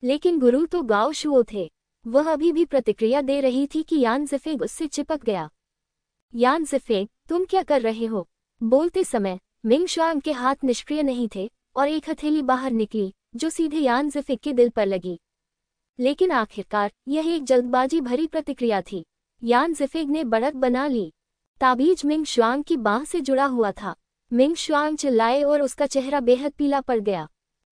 लेकिन गुरु तो गाओ शुओ थे। वह अभी भी प्रतिक्रिया दे रही थी कि यान ज़िफेग उससे चिपक गया। यान ज़िफेग, तुम क्या कर रहे हो? बोलते समय मिंग शुआंग के हाथ निष्क्रिय नहीं थे और एक हथेली बाहर निकली जो सीधे यान ज़िफेग के दिल पर लगी। लेकिन आखिरकार यह एक जल्दबाजी भरी प्रतिक्रिया थी। यान ज़िफेग ने बढ़त बना ली। ताबीज मिंग शुआंग की बाह से जुड़ा हुआ था। मिंग शुआंग चिल्लाए और उसका चेहरा बेहद पीला पड़ गया।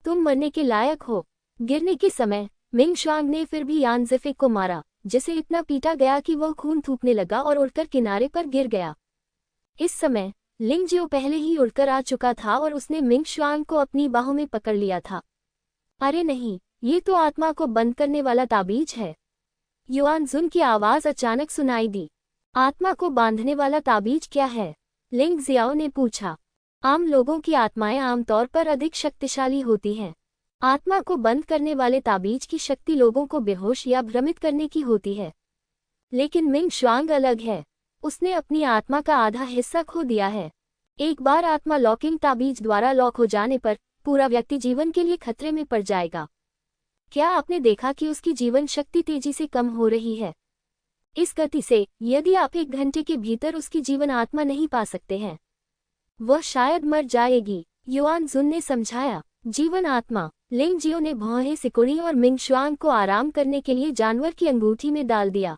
तुम मरने के लायक हो। गिरने के समय मिंग शुआंग ने फिर भी यान ज़िफेग को मारा, जिसे इतना पीटा गया कि वह खून थूकने लगा और उड़कर किनारे पर गिर गया। इस समय लिंगजियो पहले ही उड़कर आ चुका था और उसने मिंग शुआंग को अपनी बाहों में पकड़ लिया था। अरे नहीं, ये तो आत्मा को बंद करने वाला ताबीज है। युआन जुन की आवाज़ अचानक सुनाई दी। आत्मा को बांधने वाला ताबीज क्या है? लिंग जियाओ ने पूछा। आम लोगों की आत्माएं आमतौर पर अधिक शक्तिशाली होती हैं। आत्मा को बंद करने वाले ताबीज की शक्ति लोगों को बेहोश या भ्रमित करने की होती है। लेकिन मिंग शुआंग अलग है। उसने अपनी आत्मा का आधा हिस्सा खो दिया है। एक बार आत्मा लॉकिंग ताबीज द्वारा लॉक हो जाने पर पूरा व्यक्ति जीवन के लिए खतरे में पड़ जाएगा। क्या आपने देखा कि उसकी जीवन शक्ति तेजी से कम हो रही है? इस गति से यदि आप 1 घंटे के भीतर उसकी जीवन आत्मा नहीं पा सकते हैं, वह शायद मर जाएगी। युआन जुन ने समझाया। जीवन आत्मा। लिंगजियो ने भौहें सिकुड़ी और मिंग शुआंग को आराम करने के लिए जानवर की अंगूठी में डाल दिया।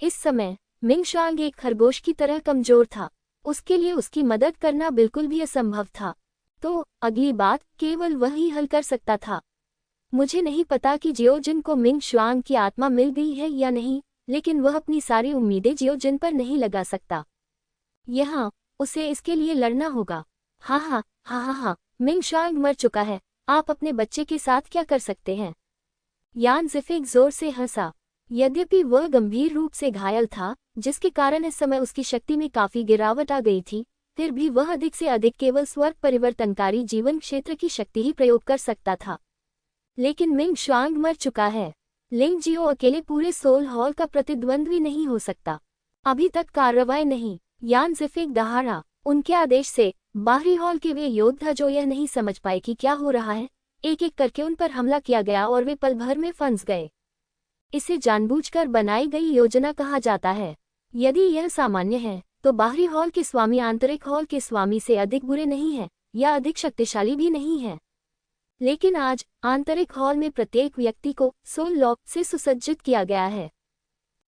इस समय मिंग शुआंग एक खरगोश की तरह कमजोर था। उसके लिए उसकी मदद करना बिल्कुल भी असंभव था। तो अगली बात केवल वही हल कर सकता था। मुझे नहीं पता कि जियोजिन को मिंग शुआंग की आत्मा मिल गई है या नहीं, लेकिन वह अपनी सारी उम्मीदें जियोजिन पर नहीं लगा सकता। यहाँ उसे इसके लिए लड़ना होगा। हाँ, मिंग शुआंग मर चुका है, आप अपने बच्चे के साथ क्या कर सकते हैं? यान ज़िफेग जोर से हंसा। यद्यपि वह गंभीर रूप से घायल था, जिसके कारण इस समय उसकी शक्ति में काफी गिरावट आ गई थी, फिर भी वह अधिक से अधिक केवल स्वर्ग परिवर्तनकारी जीवन क्षेत्र की शक्ति ही प्रयोग कर सकता था। लेकिन मिंग शुआंग मर चुका है। लिंगजियो अकेले पूरे सोल हॉल का प्रतिद्वंद्वी नहीं हो सकता। अभी तक कार्रवाई नहीं। यान ज़िफेग दहाड़ा। उनके आदेश से बाहरी हॉल के वे योद्धा जो यह नहीं समझ पाए कि क्या हो रहा है, एक एक करके उन पर हमला किया गया और वे पल भर में फंस गए। इसे जानबूझकर बनाई गई योजना कहा जाता है। यदि यह सामान्य है तो बाहरी हॉल के स्वामी आंतरिक हॉल के स्वामी से अधिक बुरे नहीं हैं या अधिक शक्तिशाली भी नहीं हैं। लेकिन आज आंतरिक हॉल में प्रत्येक व्यक्ति को सोल लॉक से सुसज्जित किया गया है।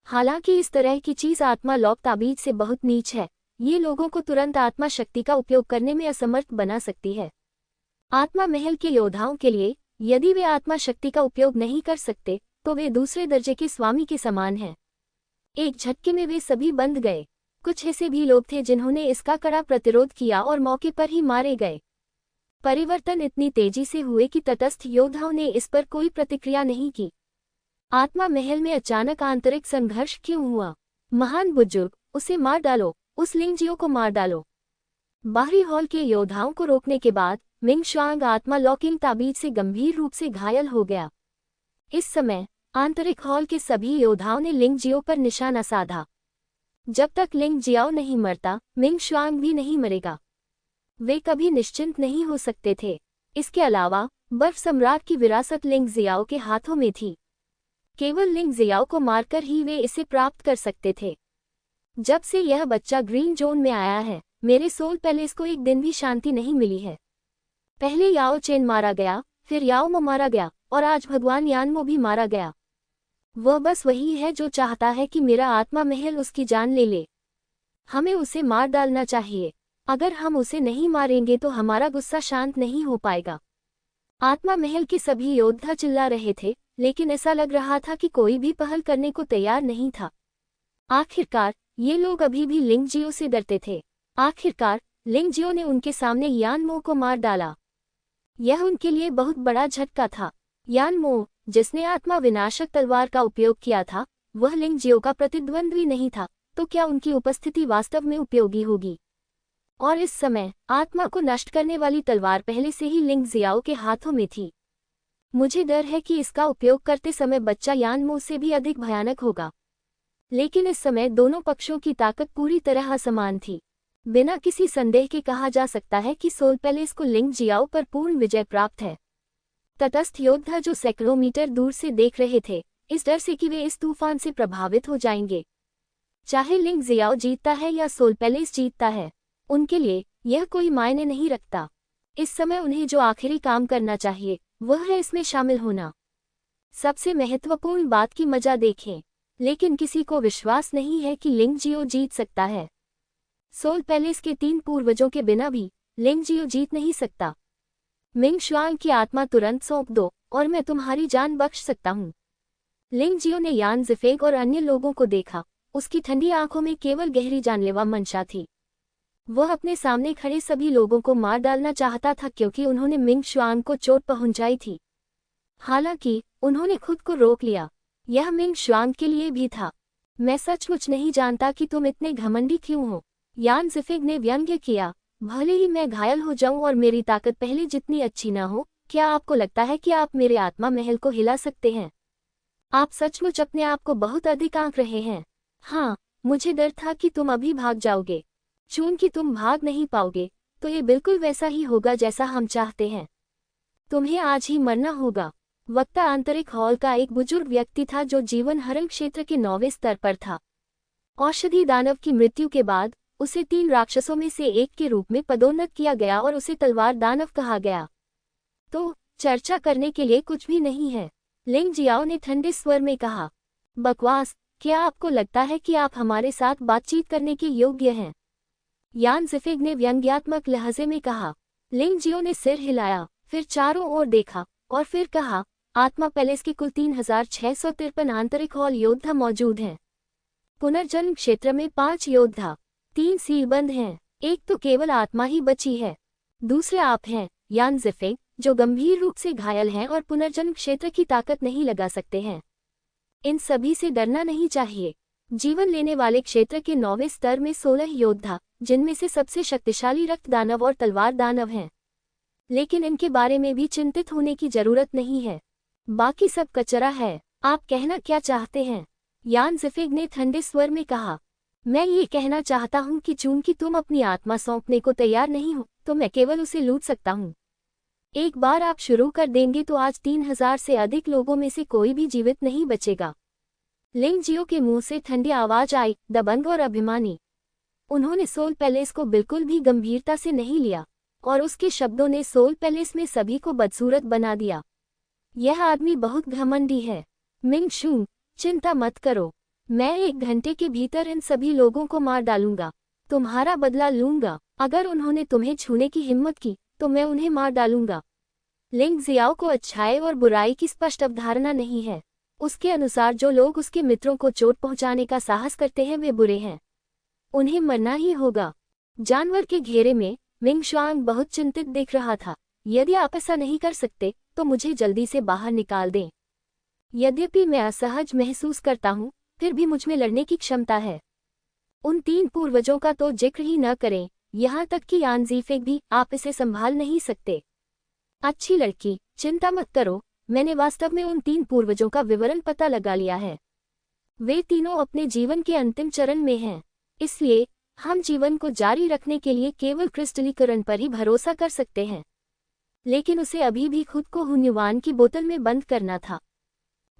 हालांकि इस तरह की चीज आत्मा लॉक ताबीज से बहुत नीच है। ये लोगों को तुरंत आत्मा शक्ति का उपयोग करने में असमर्थ बना सकती है। आत्मा महल के योद्धाओं के लिए यदि वे आत्मा शक्ति का उपयोग नहीं कर सकते तो वे दूसरे दर्जे के स्वामी के समान हैं। एक झटके में वे सभी बंद गए। कुछ ऐसे भी लोग थे जिन्होंने इसका कड़ा प्रतिरोध किया और मौके पर ही मारे गए। परिवर्तन इतनी तेजी से हुए कि तटस्थ योद्धाओं ने इस पर कोई प्रतिक्रिया नहीं की। आत्मा महल में अचानक आंतरिक संघर्ष क्यों हुआ? महान बुजुर्ग, उसे मार डालो, उस लिंगजियो को मार डालो। बाहरी हॉल के योद्धाओं को रोकने के बाद मिंग शुआंग आत्मा लॉकिंग ताबीज से गंभीर रूप से घायल हो गया। इस समय आंतरिक हॉल के सभी योद्धाओं ने लिंग जियो पर निशाना साधा। जब तक लिंग जियाओ नहीं मरता, मिंग शुआंग भी नहीं मरेगा। वे कभी निश्चिंत नहीं हो सकते थे। इसके अलावा बर्फ सम्राट की विरासत लिंग जियाओ के हाथों में थी। केवल लिंग जियाओ को मारकर ही वे इसे प्राप्त कर सकते थे। जब से यह बच्चा ग्रीन जोन में आया है, मेरे सोल पैलेस को एक दिन भी शांति नहीं मिली है। पहले याओ चेन मारा गया, फिर याओ मो मारा गया, और आज भगवान यानमो भी मारा गया। वह बस वही है जो चाहता है कि मेरा आत्मा महल उसकी जान ले ले। हमें उसे मार डालना चाहिए। अगर हम उसे नहीं मारेंगे तो हमारा गुस्सा शांत नहीं हो पाएगा। आत्मा महल के सभी योद्धा चिल्ला रहे थे, लेकिन ऐसा लग रहा था कि कोई भी पहल करने को तैयार नहीं था। आखिरकार ये लोग अभी भी लिंग जियो से डरते थे। आखिरकार लिंग जियो ने उनके सामने यानमो को मार डाला। यह उनके लिए बहुत बड़ा झटका था। यानमो, जिसने आत्मा विनाशक तलवार का उपयोग किया था, वह लिंग जियो का प्रतिद्वंद्वी नहीं था, तो क्या उनकी उपस्थिति वास्तव में उपयोगी होगी? और इस समय आत्मा को नष्ट करने वाली तलवार पहले से ही लिंग जियाओ के हाथों में थी। मुझे डर है कि इसका उपयोग करते समय बच्चा यानमो से भी अधिक भयानक होगा। लेकिन इस समय दोनों पक्षों की ताकत पूरी तरह समान थी। बिना किसी संदेह के कहा जा सकता है कि सोल पैलेस को लिंग जियाओ पर पूर्ण विजय प्राप्त है। तटस्थ योद्धा जो सैकड़ों मीटर दूर से देख रहे थे, इस डर से कि वे इस तूफान से प्रभावित हो जाएंगे। चाहे लिंग जियाओ जीतता है या सोल पैलेस जीतता है, उनके लिए यह कोई मायने नहीं रखता। इस समय उन्हें जो आखिरी काम करना चाहिए वह है इसमें शामिल होना। सबसे महत्वपूर्ण बात की मजा देखें, लेकिन किसी को विश्वास नहीं है कि लिंग जियो जीत सकता है। सोल पैलेस के 3 पूर्वजों के बिना भी लिंग जियो जीत नहीं सकता। मिंग शुआंग की आत्मा तुरंत सौंप दो और मैं तुम्हारी जान बख्श सकता हूँ। लिंग जियो ने यान ज़िफेंग और अन्य लोगों को देखा। उसकी ठंडी आंखों में केवल गहरी जानलेवा मंशा थी। वह अपने सामने खड़े सभी लोगों को मार डालना चाहता था क्योंकि उन्होंने मिंग शुआंग को चोट पहुंचाई थी। हालांकि उन्होंने खुद को रोक लिया। यह मिंग शुआंग के लिए भी था। मैं सचमुच नहीं जानता कि तुम इतने घमंडी क्यों हो, यान ज़िफेंग ने व्यंग्य किया। भले ही मैं घायल हो जाऊं और मेरी ताकत पहले जितनी अच्छी न हो, क्या आपको लगता है कि आप मेरे आत्मा महल को हिला सकते हैं? आप सचमुच अपने आप को बहुत अधिक आंक रहे हैं। हाँ, मुझे डर था कि तुम अभी भाग जाओगे। चूंकि तुम भाग नहीं पाओगे, तो ये बिल्कुल वैसा ही होगा जैसा हम चाहते हैं। तुम्हें आज ही मरना होगा। वक्ता आंतरिक हॉल का एक बुजुर्ग व्यक्ति था जो जीवन हरण क्षेत्र के 9वें स्तर पर था। औषधि दानव की मृत्यु के बाद उसे 3 राक्षसों में से एक के रूप में पदोन्नत किया गया और उसे तलवार दानव कहा गया। तो चर्चा करने के लिए कुछ भी नहीं है, लिंग जियाओ ने ठंडे स्वर में कहा। बकवास, क्या आपको लगता है कि आप हमारे साथ बातचीत करने के योग्य हैं? यान ज़िफेंग ने व्यंग्यात्मक लहजे में कहा। लिंग जियो ने सिर हिलाया, फिर चारों ओर देखा और फिर कहा, आत्मा पैलेस के कुल 3653 आंतरिक हॉल योद्धा मौजूद हैं। पुनर्जन्म क्षेत्र में 5 योद्धा, 3 सीलबंद हैं। एक तो केवल आत्मा ही बची है। दूसरे आप हैं, यान ज़िफेंग, जो गंभीर रूप से घायल हैं और पुनर्जन्म क्षेत्र की ताकत नहीं लगा सकते हैं। इन सभी से डरना नहीं चाहिए। जीवन लेने वाले क्षेत्र के 9वें स्तर में 16 योद्धा, जिनमें से सबसे शक्तिशाली रक्त दानव और तलवार दानव हैं। लेकिन इनके बारे में भी चिंतित होने की जरूरत नहीं है। बाकी सब कचरा है। आप कहना क्या चाहते हैं? यान ज़िफेंग ने ठंडे स्वर में कहा। मैं ये कहना चाहता हूँ कि चूंकि तुम अपनी आत्मा सौंपने को तैयार नहीं हो, तो मैं केवल उसे लूट सकता हूँ। एक बार आप शुरू कर देंगे तो आज 3000 से अधिक लोगों में से कोई भी जीवित नहीं बचेगा। लिंग जियो के मुंह से ठंडी आवाज आई, दबंग और अभिमानी। उन्होंने सोल पैलेस को बिल्कुल भी गंभीरता से नहीं लिया और उसके शब्दों ने सोल पैलेस में सभी को बदसूरत बना दिया। यह आदमी बहुत घमंडी है। मिंग शुआंग, चिंता मत करो, मैं 1 घंटे के भीतर इन सभी लोगों को मार डालूंगा। तुम्हारा बदला लूंगा। अगर उन्होंने तुम्हें छूने की हिम्मत की तो मैं उन्हें मार डालूंगा। लिंग जियाओ को अच्छाई और बुराई की स्पष्ट अवधारणा नहीं है। उसके अनुसार जो लोग उसके मित्रों को चोट पहुंचाने का साहस करते हैं वे बुरे हैं। उन्हें मरना ही होगा। जानवर के घेरे में मिंग शुआंग बहुत चिंतित दिख रहा था। यदि आप ऐसा नहीं कर सकते तो मुझे जल्दी से बाहर निकाल दें। यद्यपि मैं असहज महसूस करता हूँ, फिर भी मुझमें लड़ने की क्षमता है। उन 3 पूर्वजों का तो जिक्र ही न करें, यहाँ तक कि यान ज़िफेंग भी, आप इसे संभाल नहीं सकते। अच्छी लड़की, चिंता मत करो, मैंने वास्तव में उन 3 पूर्वजों का विवरण पता लगा लिया है। वे तीनों अपने जीवन के अंतिम चरण में हैं। इसलिए हम जीवन को जारी रखने के लिए केवल क्रिस्टलीकरण पर ही भरोसा कर सकते हैं। लेकिन उसे अभी भी खुद को हुन्युवान की बोतल में बंद करना था।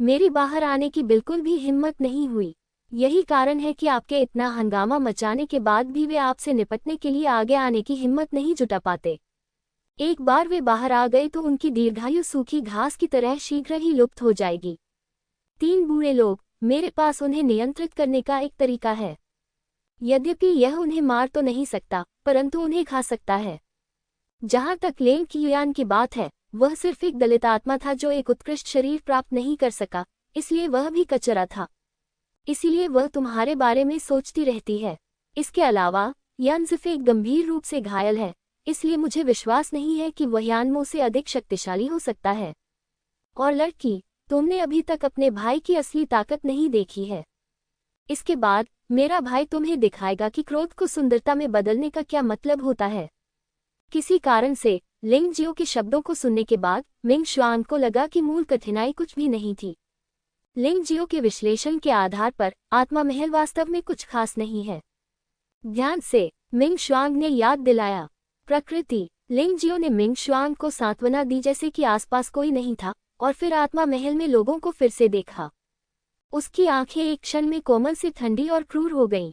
मेरी बाहर आने की बिल्कुल भी हिम्मत नहीं हुई। यही कारण है कि आपके इतना हंगामा मचाने के बाद भी वे आपसे निपटने के लिए आगे आने की हिम्मत नहीं जुटा पाते। एक बार वे बाहर आ गए तो उनकी दीर्घायु सूखी घास की तरह शीघ्र ही लुप्त हो जाएगी। 3 बूढ़े लोग, मेरे पास उन्हें नियंत्रित करने का एक तरीका है। यद्यपि यह उन्हें मार तो नहीं सकता, परंतु उन्हें खा सकता है। जहां तक लेंग कियुआन की बात है, वह सिर्फ एक दलित आत्मा था जो एक उत्कृष्ट शरीर प्राप्त नहीं कर सका, इसलिए वह भी कचरा था। इसीलिए वह तुम्हारे बारे में सोचती रहती है। इसके अलावा यान सिफे गंभीर रूप से घायल है, इसलिए मुझे विश्वास नहीं है कि वह यानमो से अधिक शक्तिशाली हो सकता है। और लड़की, तुमने अभी तक अपने भाई की असली ताकत नहीं देखी है। इसके बाद मेरा भाई तुम्हें दिखाएगा कि क्रोध को सुंदरता में बदलने का क्या मतलब होता है। किसी कारण से लिंग जियो के शब्दों को सुनने के बाद मिंग शुआन को लगा कि मूल कठिनाई कुछ भी नहीं थी। लिंग जियो के विश्लेषण के आधार पर आत्मा महल वास्तव में कुछ खास नहीं है। ध्यान से मिंग शुआंग ने याद दिलाया। प्रकृति। लिंग जियो ने मिंग शुआंग को सांत्वना दी जैसे कि आसपास कोई नहीं था, और फिर आत्मा महल में लोगों को फिर से देखा। उसकी आंखें एक क्षण में कोमल से ठंडी और क्रूर हो गईं।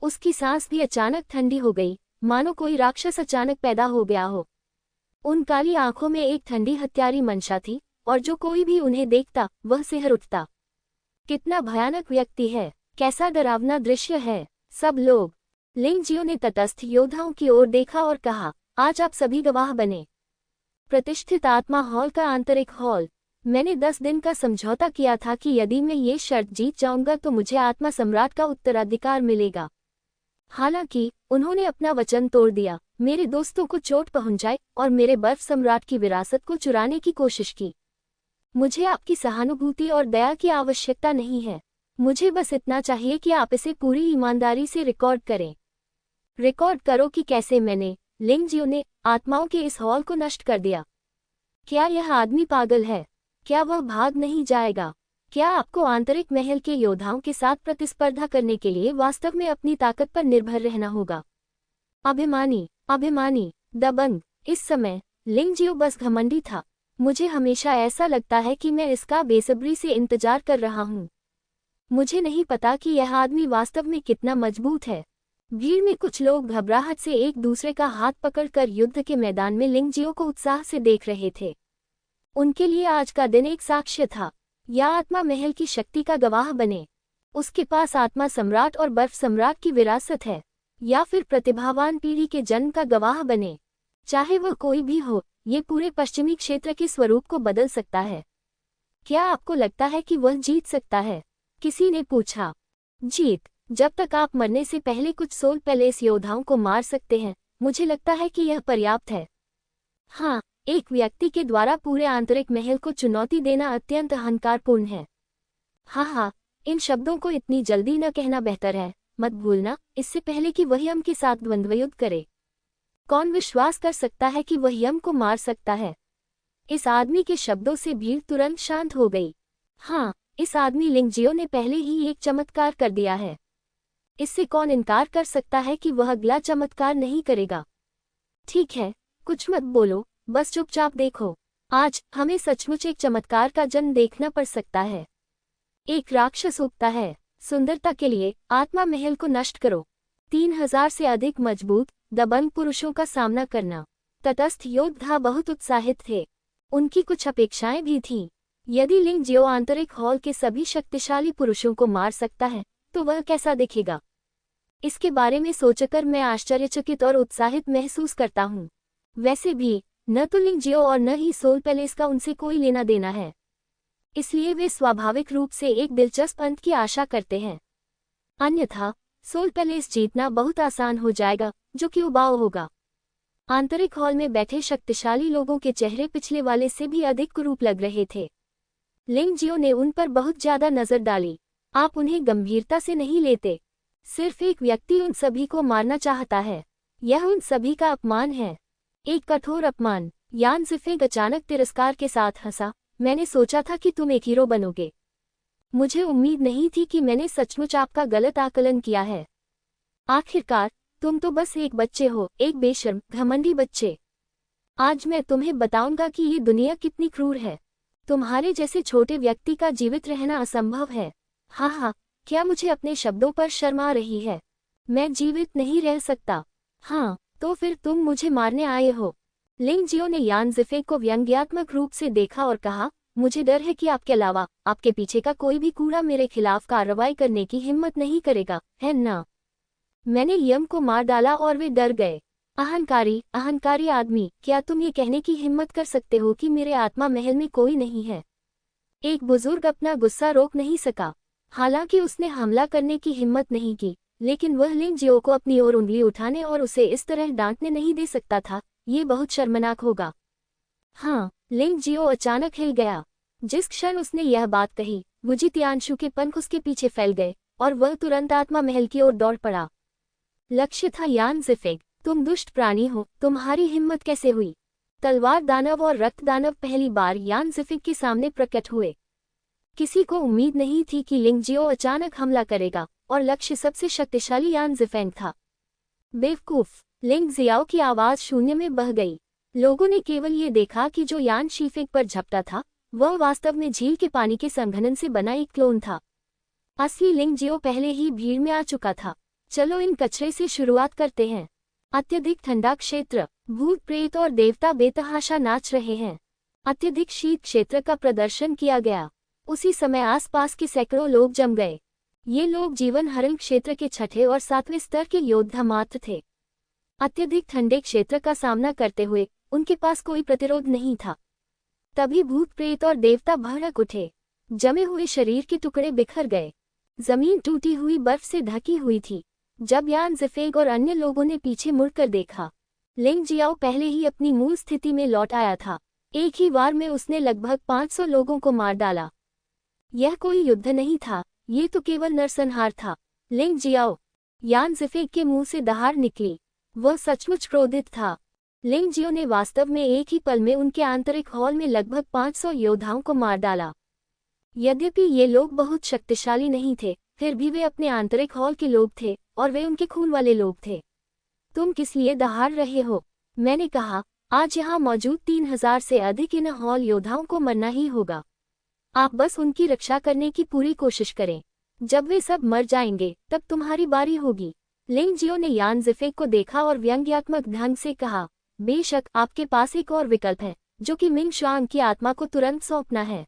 उसकी सांस भी अचानक ठंडी हो गई, मानो कोई राक्षस अचानक पैदा हो गया हो। उन काली आंखों में एक ठंडी हत्यारी मंशा थी, और जो कोई भी उन्हें देखता वह सिहर उठता। कितना भयानक व्यक्ति है, कैसा डरावना दृश्य है। सब लोग। लिंग जियो ने तटस्थ योद्धाओं की ओर देखा और कहा, आज आप सभी गवाह बने। प्रतिष्ठित आत्मा हॉल का आंतरिक हॉल। मैंने 10 दिन का समझौता किया था कि यदि मैं ये शर्त जीत जाऊंगा तो मुझे आत्मा सम्राट का उत्तराधिकार मिलेगा। हालांकि उन्होंने अपना वचन तोड़ दिया, मेरे दोस्तों को चोट पहुंचाई और मेरे बर्फ सम्राट की विरासत को चुराने की कोशिश की। मुझे आपकी सहानुभूति और दया की आवश्यकता नहीं है। मुझे बस इतना चाहिए कि आप इसे पूरी ईमानदारी से रिकॉर्ड करें। रिकॉर्ड करो कि कैसे मैंने, लिंग जियो ने, आत्माओं के इस हॉल को नष्ट कर दिया। क्या यह आदमी पागल है? क्या वह भाग नहीं जाएगा? क्या आपको आंतरिक महल के योद्धाओं के साथ प्रतिस्पर्धा करने के लिए वास्तव में अपनी ताकत पर निर्भर रहना होगा? अभिमानी, दबंग। इस समय लिंग जियो बस घमंडी था। मुझे हमेशा ऐसा लगता है कि मैं इसका बेसब्री से इंतजार कर रहा हूँ। मुझे नहीं पता कि यह आदमी वास्तव में कितना मजबूत है। भीड़ में कुछ लोग घबराहट से एक दूसरे का हाथ पकड़कर युद्ध के मैदान में लिंग जियो को उत्साह से देख रहे थे। उनके लिए आज का दिन एक साक्ष्य था। या आत्मा महल की शक्ति का गवाह बने। उसके पास आत्मा सम्राट और बर्फ सम्राट की विरासत है, या फिर प्रतिभावान पीढ़ी के जन्म का गवाह बने। चाहे वह कोई भी हो, ये पूरे पश्चिमी क्षेत्र के स्वरूप को बदल सकता है। क्या आपको लगता है कि वह जीत सकता है? किसी ने पूछा। जीत? जब तक आप मरने से पहले कुछ सोल पैलेस योद्धाओं को मार सकते हैं, मुझे लगता है कि यह पर्याप्त है। हाँ, एक व्यक्ति के द्वारा पूरे आंतरिक महल को चुनौती देना अत्यंत अहंकारपूर्ण है। हाँ, इन शब्दों को इतनी जल्दी न कहना बेहतर है। मत भूलना, इससे पहले कि वह यम के साथ द्वंद्वयुद्ध करे। कौन विश्वास कर सकता है कि वह यम को मार सकता है? इस आदमी के शब्दों से भीड़ तुरंत शांत हो गई। हाँ, इस आदमी लिंग जियो ने पहले ही एक चमत्कार कर दिया है। इससे कौन इनकार कर सकता है कि वह अगला चमत्कार नहीं करेगा? ठीक है, कुछ मत बोलो, बस चुपचाप देखो। आज हमें सचमुच एक चमत्कार का जन्म देखना पड़ सकता है। एक राक्षस उगता है। सुंदरता के लिए आत्मा महल को नष्ट करो। 3000 से अधिक मजबूत, दबंग पुरुषों का सामना करना। तटस्थ योद्धा बहुत उत्साहित थे। उनकी कुछ अपेक्षाएं भी थीं। यदि लिंग जियो आंतरिक हॉल के सभी शक्तिशाली पुरुषों को मार सकता है, तो वह कैसा दिखेगा? इसके बारे में सोचकर मैं आश्चर्यचकित और उत्साहित महसूस करता हूँ। वैसे भी न तो लिंग जियो और न ही सोल पैलेस का उनसे कोई लेना देना है, इसलिए वे स्वाभाविक रूप से एक दिलचस्प अंत की आशा करते हैं। अन्यथा सोल पैलेस जीतना बहुत आसान हो जाएगा, जो कि उबाऊ होगा। आंतरिक हॉल में बैठे शक्तिशाली लोगों के चेहरे पिछले वाले से भी अधिक कुरूप लग रहे थे। लिंग जियो ने उन पर बहुत ज्यादा नजर डाली। आप उन्हें गंभीरता से नहीं लेते। सिर्फ एक व्यक्ति उन सभी को मारना चाहता है। यह उन सभी का अपमान है। एक कठोर अपमान। यान ज़िफेंग अचानक तिरस्कार के साथ हंसा। मैंने सोचा था कि तुम एक हीरो बनोगे। मुझे उम्मीद नहीं थी कि मैंने सचमुच आपका गलत आकलन किया है। आखिरकार तुम तो बस एक बच्चे हो, एक बेशर्म घमंडी बच्चे। आज मैं तुम्हें बताऊंगा कि ये दुनिया कितनी क्रूर है। तुम्हारे जैसे छोटे व्यक्ति का जीवित रहना असंभव है। हाँ हाँ, क्या मुझे अपने शब्दों पर शर्म आ रही है? मैं जीवित नहीं रह सकता। हाँ, तो फिर तुम मुझे मारने आए हो। लिंग जियो ने यान ज़िफेंग को व्यंग्यात्मक रूप से देखा और कहा, मुझे डर है कि आपके अलावा आपके पीछे का कोई भी कूड़ा मेरे खिलाफ कार्रवाई करने की हिम्मत नहीं करेगा, है ना? मैंने यम को मार डाला और वे डर गए। अहंकारी आदमी, क्या तुम ये कहने की हिम्मत कर सकते हो कि मेरे आत्मा महल में कोई नहीं है? एक बुजुर्ग अपना गुस्सा रोक नहीं सका। हालांकि उसने हमला करने की हिम्मत नहीं की, लेकिन वह लिंग जियो को अपनी ओर उंगली उठाने और उसे इस तरह डांटने नहीं दे सकता था। ये बहुत शर्मनाक होगा। हाँ, लिंग जियो अचानक हिल गया। जिस क्षण उसने यह बात कही, वुजी तियानशु के पंख उसके पीछे फैल गए और वह तुरंत आत्मा महल की ओर दौड़ पड़ा। लक्ष्य था यान ज़िफेंग। तुम दुष्ट प्राणी हो, तुम्हारी हिम्मत कैसे हुई? तलवार दानव और रक्त दानव पहली बार यान ज़िफेंग के सामने प्रकट हुए। किसी को उम्मीद नहीं थी कि लिंग जियो अचानक हमला करेगा, और लक्ष्य सबसे शक्तिशाली यान ज़िफेंग था। बेवकूफ! लिंग जियाओ की आवाज शून्य में बह गई। लोगों ने केवल ये देखा कि जो यान शीफेंग पर झपटा था, वह वास्तव में झील के पानी के संघनन से बना एक क्लोन था। असली लिंग जियो पहले ही भीड़ में आ चुका था। चलो इन कचरे से शुरुआत करते हैं। अत्यधिक ठंडा क्षेत्र, भूत प्रेत और देवता बेतहाशा नाच रहे हैं। अत्यधिक शीत क्षेत्र का प्रदर्शन किया गया। उसी समय आसपास के सैकड़ों लोग जम गए। ये लोग जीवन हरण क्षेत्र के छठे और सातवें स्तर के योद्धा मात्र थे। अत्यधिक ठंडे क्षेत्र का सामना करते हुए उनके पास कोई प्रतिरोध नहीं था। तभी भूत प्रेत और देवता भड़क उठे। जमे हुए शरीर के टुकड़े बिखर गए। जमीन टूटी हुई बर्फ से ढकी हुई थी। जब यान ज़िफेंग और अन्य लोगों ने पीछे मुड़कर देखा, लिंग जियाओ पहले ही अपनी मूल स्थिति में लौट आया था। एक ही बार में उसने लगभग 500 लोगों को मार डाला। यह कोई युद्ध नहीं था, ये तो केवल नरसंहार था। लिंग जियाओ! यान ज़िफेंग के मुंह से दहाड़ निकली। वह सचमुच क्रोधित था। लिंग जियो ने वास्तव में एक ही पल में उनके आंतरिक हॉल में लगभग 500 योद्धाओं को मार डाला। यद्यपि ये लोग बहुत शक्तिशाली नहीं थे, फिर भी वे अपने आंतरिक हॉल के लोग थे और वे उनके खून वाले लोग थे। तुम किस लिए दहाड़ रहे हो? मैंने कहा, आज यहाँ मौजूद 3000 से अधिक इन हॉल योद्धाओं को मरना ही होगा। आप बस उनकी रक्षा करने की पूरी कोशिश करें। जब वे सब मर जाएंगे, तब तुम्हारी बारी होगी। लिंग जियो ने यान ज़िफेंग को देखा और व्यंग्यात्मक ढंग से कहा, बेशक आपके पास एक और विकल्प है, जो कि मिंग शुआंग की आत्मा को तुरंत सौंपना है।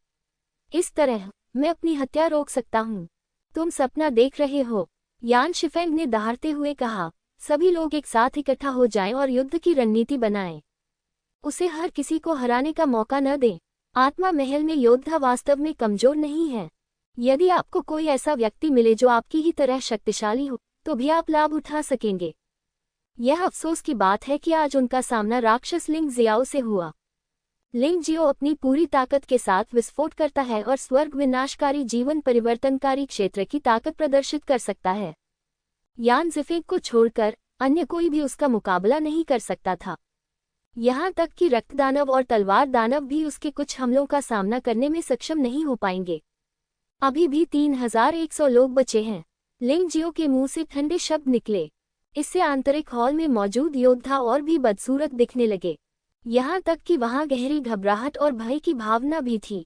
इस तरह मैं अपनी हत्या रोक सकता हूँ। तुम सपना देख रहे हो। यान ज़िफेंग ने दहाड़ते हुए कहा, सभी लोग एक साथ इकट्ठा हो जाएं और युद्ध की रणनीति बनाएं। उसे हर किसी को हराने का मौका न दें। आत्मा महल में योद्धा वास्तव में कमजोर नहीं है। यदि आपको कोई ऐसा व्यक्ति मिले जो आपकी ही तरह शक्तिशाली हो, तो भी आप लाभ उठा सकेंगे। यह अफसोस की बात है कि आज उनका सामना राक्षस लिंग जियाओ से हुआ। लिंग जियो अपनी पूरी ताकत के साथ विस्फोट करता है और स्वर्ग विनाशकारी जीवन परिवर्तनकारी क्षेत्र की ताकत प्रदर्शित कर सकता है। यान ज़िफेंग को छोड़कर अन्य कोई भी उसका मुकाबला नहीं कर सकता था। यहाँ तक कि रक्त दानव और तलवार दानव भी उसके कुछ हमलों का सामना करने में सक्षम नहीं हो पाएंगे। अभी भी 3100 लोग बचे हैं। लिंग जियो के मुंह से ठंडे शब्द निकले। इससे आंतरिक हॉल में मौजूद योद्धा और भी बदसूरत दिखने लगे। यहाँ तक कि वहाँ गहरी घबराहट और भय की भावना भी थी।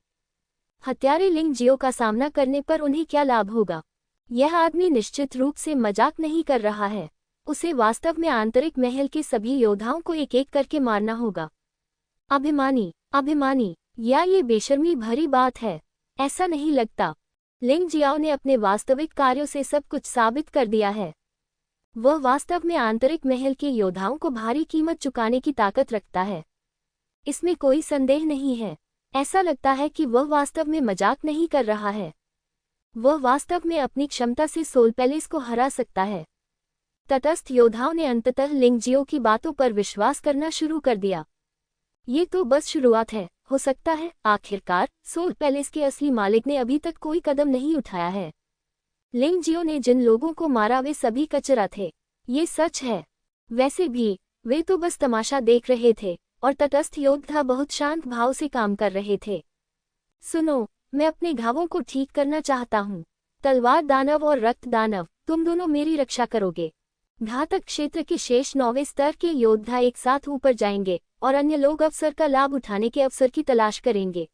हत्यारे लिंग जियो का सामना करने पर उन्हें क्या लाभ होगा? यह आदमी निश्चित रूप से मजाक नहीं कर रहा है। उसे वास्तव में आंतरिक महल के सभी योद्धाओं को एक एक करके मारना होगा। अभिमानी, या ये बेशर्मी भरी बात है? ऐसा नहीं लगता। लिंग जियाओ ने अपने वास्तविक कार्यों से सब कुछ साबित कर दिया है। वह वास्तव में आंतरिक महल के योद्धाओं को भारी कीमत चुकाने की ताकत रखता है। इसमें कोई संदेह नहीं है। ऐसा लगता है कि वह वास्तव में मजाक नहीं कर रहा है। वह वास्तव में अपनी क्षमता से सोल पैलेस को हरा सकता है। तटस्थ योद्धाओं ने अंततः लिंग जियो की बातों पर विश्वास करना शुरू कर दिया। ये तो बस शुरुआत है। हो सकता है आखिरकार सोल पैलेस के असली मालिक ने अभी तक कोई कदम नहीं उठाया है। लिंग जियो ने जिन लोगों को मारा वे सभी कचरा थे। ये सच है। वैसे भी वे तो बस तमाशा देख रहे थे और तटस्थ योद्धा बहुत शांत भाव से काम कर रहे थे। सुनो, मैं अपने घावों को ठीक करना चाहता हूँ। तलवार दानव और रक्त दानव, तुम दोनों मेरी रक्षा करोगे। घातक क्षेत्र के शेष 9वें स्तर के योद्धा एक साथ ऊपर जाएंगे और अन्य लोग अवसर का लाभ उठाने के अवसर की तलाश करेंगे।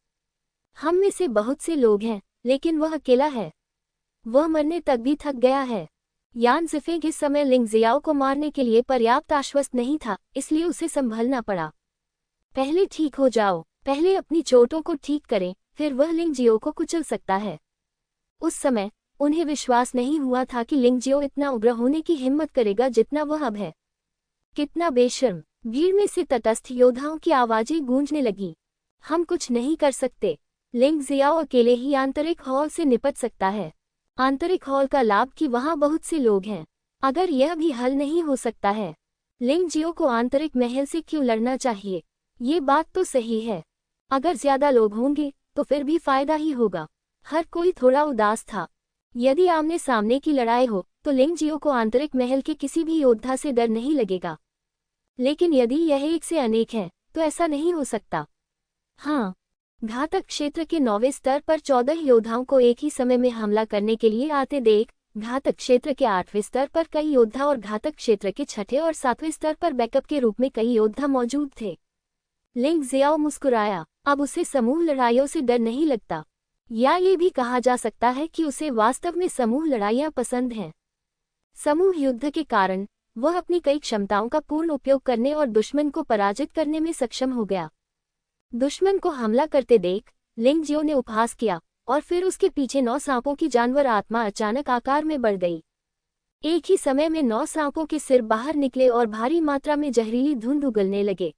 हम में से बहुत से लोग हैं, लेकिन वह अकेला है। वह मरने तक भी थक गया है। यान जिफेंग इस समय लिंग जियाओ को मारने के लिए पर्याप्त आश्वस्त नहीं था, इसलिए उसे संभलना पड़ा। पहले ठीक हो जाओ, पहले अपनी चोटों को ठीक करें, फिर वह लिंग जियो को कुचल सकता है। उस समय उन्हें विश्वास नहीं हुआ था कि लिंग जियो इतना उग्र होने की हिम्मत करेगा जितना वह अब है। कितना बेशर्म! भीड़ में से तटस्थ योद्धाओं की आवाजें गूंजने लगी। हम कुछ नहीं कर सकते। लिंग जियाओ अकेले ही आंतरिक हॉल से निपट सकता है। आंतरिक हॉल का लाभ कि वहां बहुत से लोग हैं। अगर यह भी हल नहीं हो सकता है, लिंग जियो को आंतरिक महल से क्यों लड़ना चाहिए? ये बात तो सही है। अगर ज्यादा लोग होंगे तो फिर भी फायदा ही होगा। हर कोई थोड़ा उदास था। यदि आमने सामने की लड़ाई हो तो लिंग जियो को आंतरिक महल के किसी भी योद्धा से डर नहीं लगेगा। लेकिन यदि यह एक से अनेक है तो ऐसा नहीं हो सकता। हाँ, घातक क्षेत्र के 9वें स्तर पर 14 योद्धाओं को एक ही समय में हमला करने के लिए आते देख, घातक क्षेत्र के 8वें स्तर पर कई योद्धा और घातक क्षेत्र के 6ठे और 7वें स्तर पर बैकअप के रूप में कई योद्धा मौजूद थे। लिंग जियाओ मुस्कुराया। अब उसे समूह लड़ाइयों से डर नहीं लगता। या ये भी कहा जा सकता है कि उसे वास्तव में समूह लड़ाइयां पसंद हैं। समूह युद्ध के कारण वह अपनी कई क्षमताओं का पूर्ण उपयोग करने और दुश्मन को पराजित करने में सक्षम हो गया। दुश्मन को हमला करते देख लिंग जियो ने उपहास किया और फिर उसके पीछे 9 सांपों की जानवर आत्मा अचानक आकार में बढ़ गई। एक ही समय में 9 सांपों के सिर बाहर निकले और भारी मात्रा में जहरीली धुंध उगलने लगे।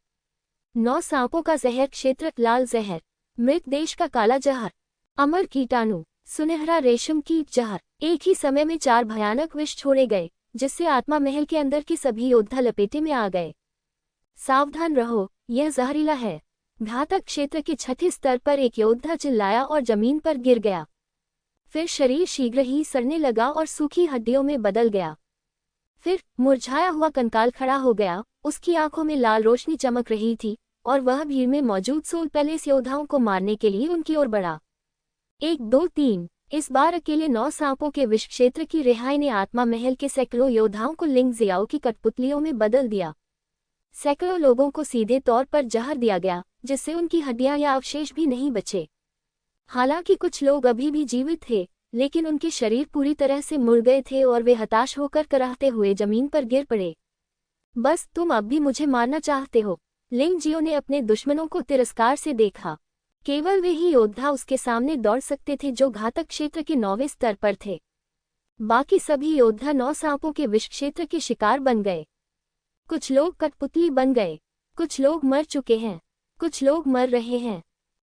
9 सांपों का जहर क्षेत्र लाल जहर, मृत देश का काला जहर, अमर कीटाणु, सुनहरा रेशम कीट जहर। एक ही समय में 4 भयानक विष छोड़े गए, जिससे आत्मा महल के अंदर के सभी योद्धा लपेटे में आ गए। सावधान रहो, यह जहरीला है। घातक क्षेत्र के 6ठे स्तर पर एक योद्धा चिल्लाया और जमीन पर गिर गया। फिर शरीर शीघ्र ही सड़ने लगा और सूखी हड्डियों में बदल गया। फिर मुरझाया हुआ कंकाल खड़ा हो गया। उसकी आंखों में लाल रोशनी चमक रही थी और वह भीड़ में मौजूद सोल पैलेस योद्धाओं को मारने के लिए उनकी ओर बढ़ा। 1 2 3। इस बार अकेले 9 सांपों के विष क्षेत्र की रिहाई ने आत्मा महल के सैकड़ों योद्धाओं को लिंग जियाओ की कठपुतलियों में बदल दिया। सैकड़ों लोगों को सीधे तौर पर जहर दिया गया, जिससे उनकी हड्डियां या अवशेष भी नहीं बचे। हालांकि कुछ लोग अभी भी जीवित थे, लेकिन उनके शरीर पूरी तरह से मुड़ गए थे और वे हताश होकर कराहते हुए जमीन पर गिर पड़े। बस तुम अब भी मुझे मारना चाहते हो? लिंग जियो ने अपने दुश्मनों को तिरस्कार से देखा। केवल वे ही योद्धा उसके सामने दौड़ सकते थे जो घातक क्षेत्र के 9वें स्तर पर थे। बाकी सभी योद्धा 9 सांपों के विष क्षेत्र के शिकार बन गए। कुछ लोग कठपुतली बन गए, कुछ लोग मर चुके हैं, कुछ लोग मर रहे हैं,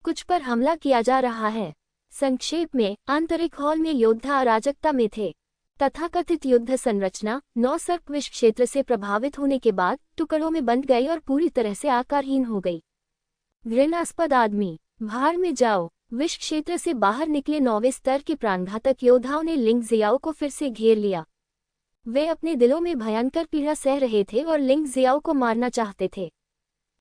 कुछ पर हमला किया जा रहा है। संक्षेप में, आंतरिक हॉल में योद्धा अराजकता में थे। तथाकथित युद्ध संरचना 9 सर्प विष क्षेत्र से प्रभावित होने के बाद टुकड़ों में बंट गई और पूरी तरह से आकारहीन हो गई। घृणास्पद आदमी, बाहर में जाओ। विष क्षेत्र से बाहर निकले 9वें स्तर के प्राणघातक योद्धाओं ने लिंग जियाओ को फिर से घेर लिया। वे अपने दिलों में भयंकर पीड़ा सह रहे थे और लिंग जियाओ को मारना चाहते थे।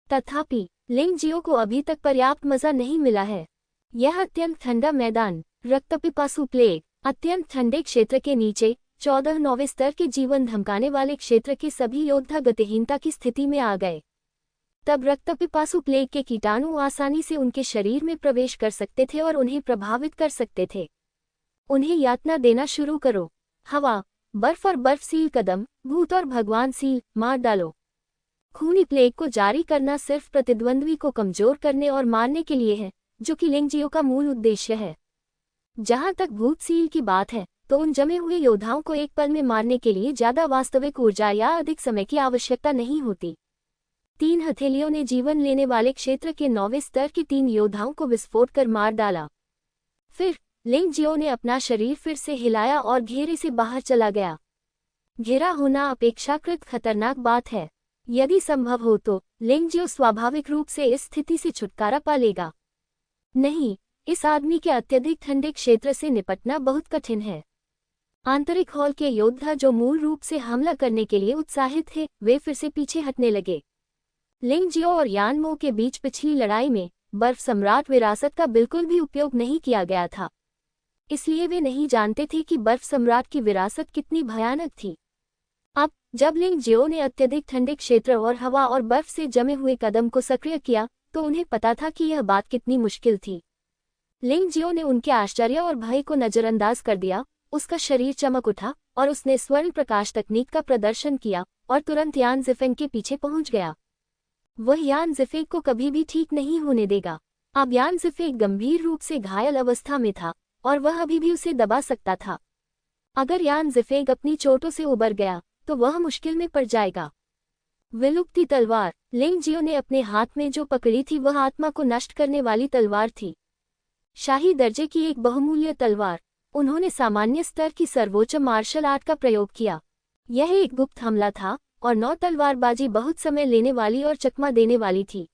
तथापि लिंग जियो को अभी तक पर्याप्त मजा नहीं मिला है। यह अत्यंत ठंडा मैदान, रक्तपिपासु प्लेग, अत्यंत ठंडे क्षेत्र के नीचे 14 9वें स्तर के जीवन धमकाने वाले क्षेत्र के सभी योद्धा गतिहीनता की स्थिति में आ गए। तब रक्तपिपासु प्लेग के कीटाणु आसानी से उनके शरीर में प्रवेश कर सकते थे और उन्हें प्रभावित कर सकते थे। उन्हें यातना देना शुरू करो। हवा, बर्फ और बर्फ सील कदम, भूत और भगवान सील, मार डालो। खूनी प्लेग को जारी करना सिर्फ प्रतिद्वंद्वी को कमजोर करने और मारने के लिए है, जो कि लिंग जियो का मूल उद्देश्य है। जहां तक भूत सील की बात है, तो उन जमे हुए योद्धाओं को एक पल में मारने के लिए ज्यादा वास्तविक ऊर्जा या अधिक समय की आवश्यकता नहीं होती। 3 हथेलियों ने जीवन लेने वाले क्षेत्र के 9वें स्तर के 3 योद्धाओं को विस्फोट कर मार डाला। फिर लिंग जियो ने अपना शरीर फिर से हिलाया और घेरे से बाहर चला गया। घेरा होना अपेक्षाकृत खतरनाक बात है। यदि संभव हो तो लिंग जियो स्वाभाविक रूप से इस स्थिति से छुटकारा पा लेगा। नहीं, इस आदमी के अत्यधिक ठंडे क्षेत्र से निपटना बहुत कठिन है। आंतरिक हॉल के योद्धा जो मूल रूप से हमला करने के लिए उत्साहित थे, वे फिर से पीछे हटने लगे। लिंग जियो और यान मो के बीच पिछली लड़ाई में बर्फ सम्राट विरासत का बिल्कुल भी उपयोग नहीं किया गया था, इसलिए वे नहीं जानते थे कि बर्फ सम्राट की विरासत कितनी भयानक थी। अब जब लिंग जियो ने अत्यधिक ठंडे क्षेत्र और हवा और बर्फ से जमे हुए कदम को सक्रिय किया तो उन्हें पता था कि यह बात कितनी मुश्किल थी। लिंग जियो ने उनके आश्चर्य और भय को नजरअंदाज कर दिया। उसका शरीर चमक उठा और उसने स्वर्ण प्रकाश तकनीक का प्रदर्शन किया और तुरंत यान ज़िफेंग के पीछे पहुंच गया। वह यान ज़िफेंग को कभी भी ठीक नहीं होने देगा। अब यान ज़िफेंग गंभीर रूप से घायल अवस्था में था और वह अभी भी उसे दबा सकता था। अगर यान ज़िफेंग अपनी चोटों से उबर गया तो वह मुश्किल में पड़ जाएगा। विलुप्ति तलवार। लिंग जियो ने अपने हाथ में जो पकड़ी थी वह आत्मा को नष्ट करने वाली तलवार थी, शाही दर्जे की एक बहुमूल्य तलवार। उन्होंने सामान्य स्तर की सर्वोच्च मार्शल आर्ट का प्रयोग किया। यह एक गुप्त हमला था और नौ तलवारबाजी बहुत समय लेने वाली और चकमा देने वाली थी।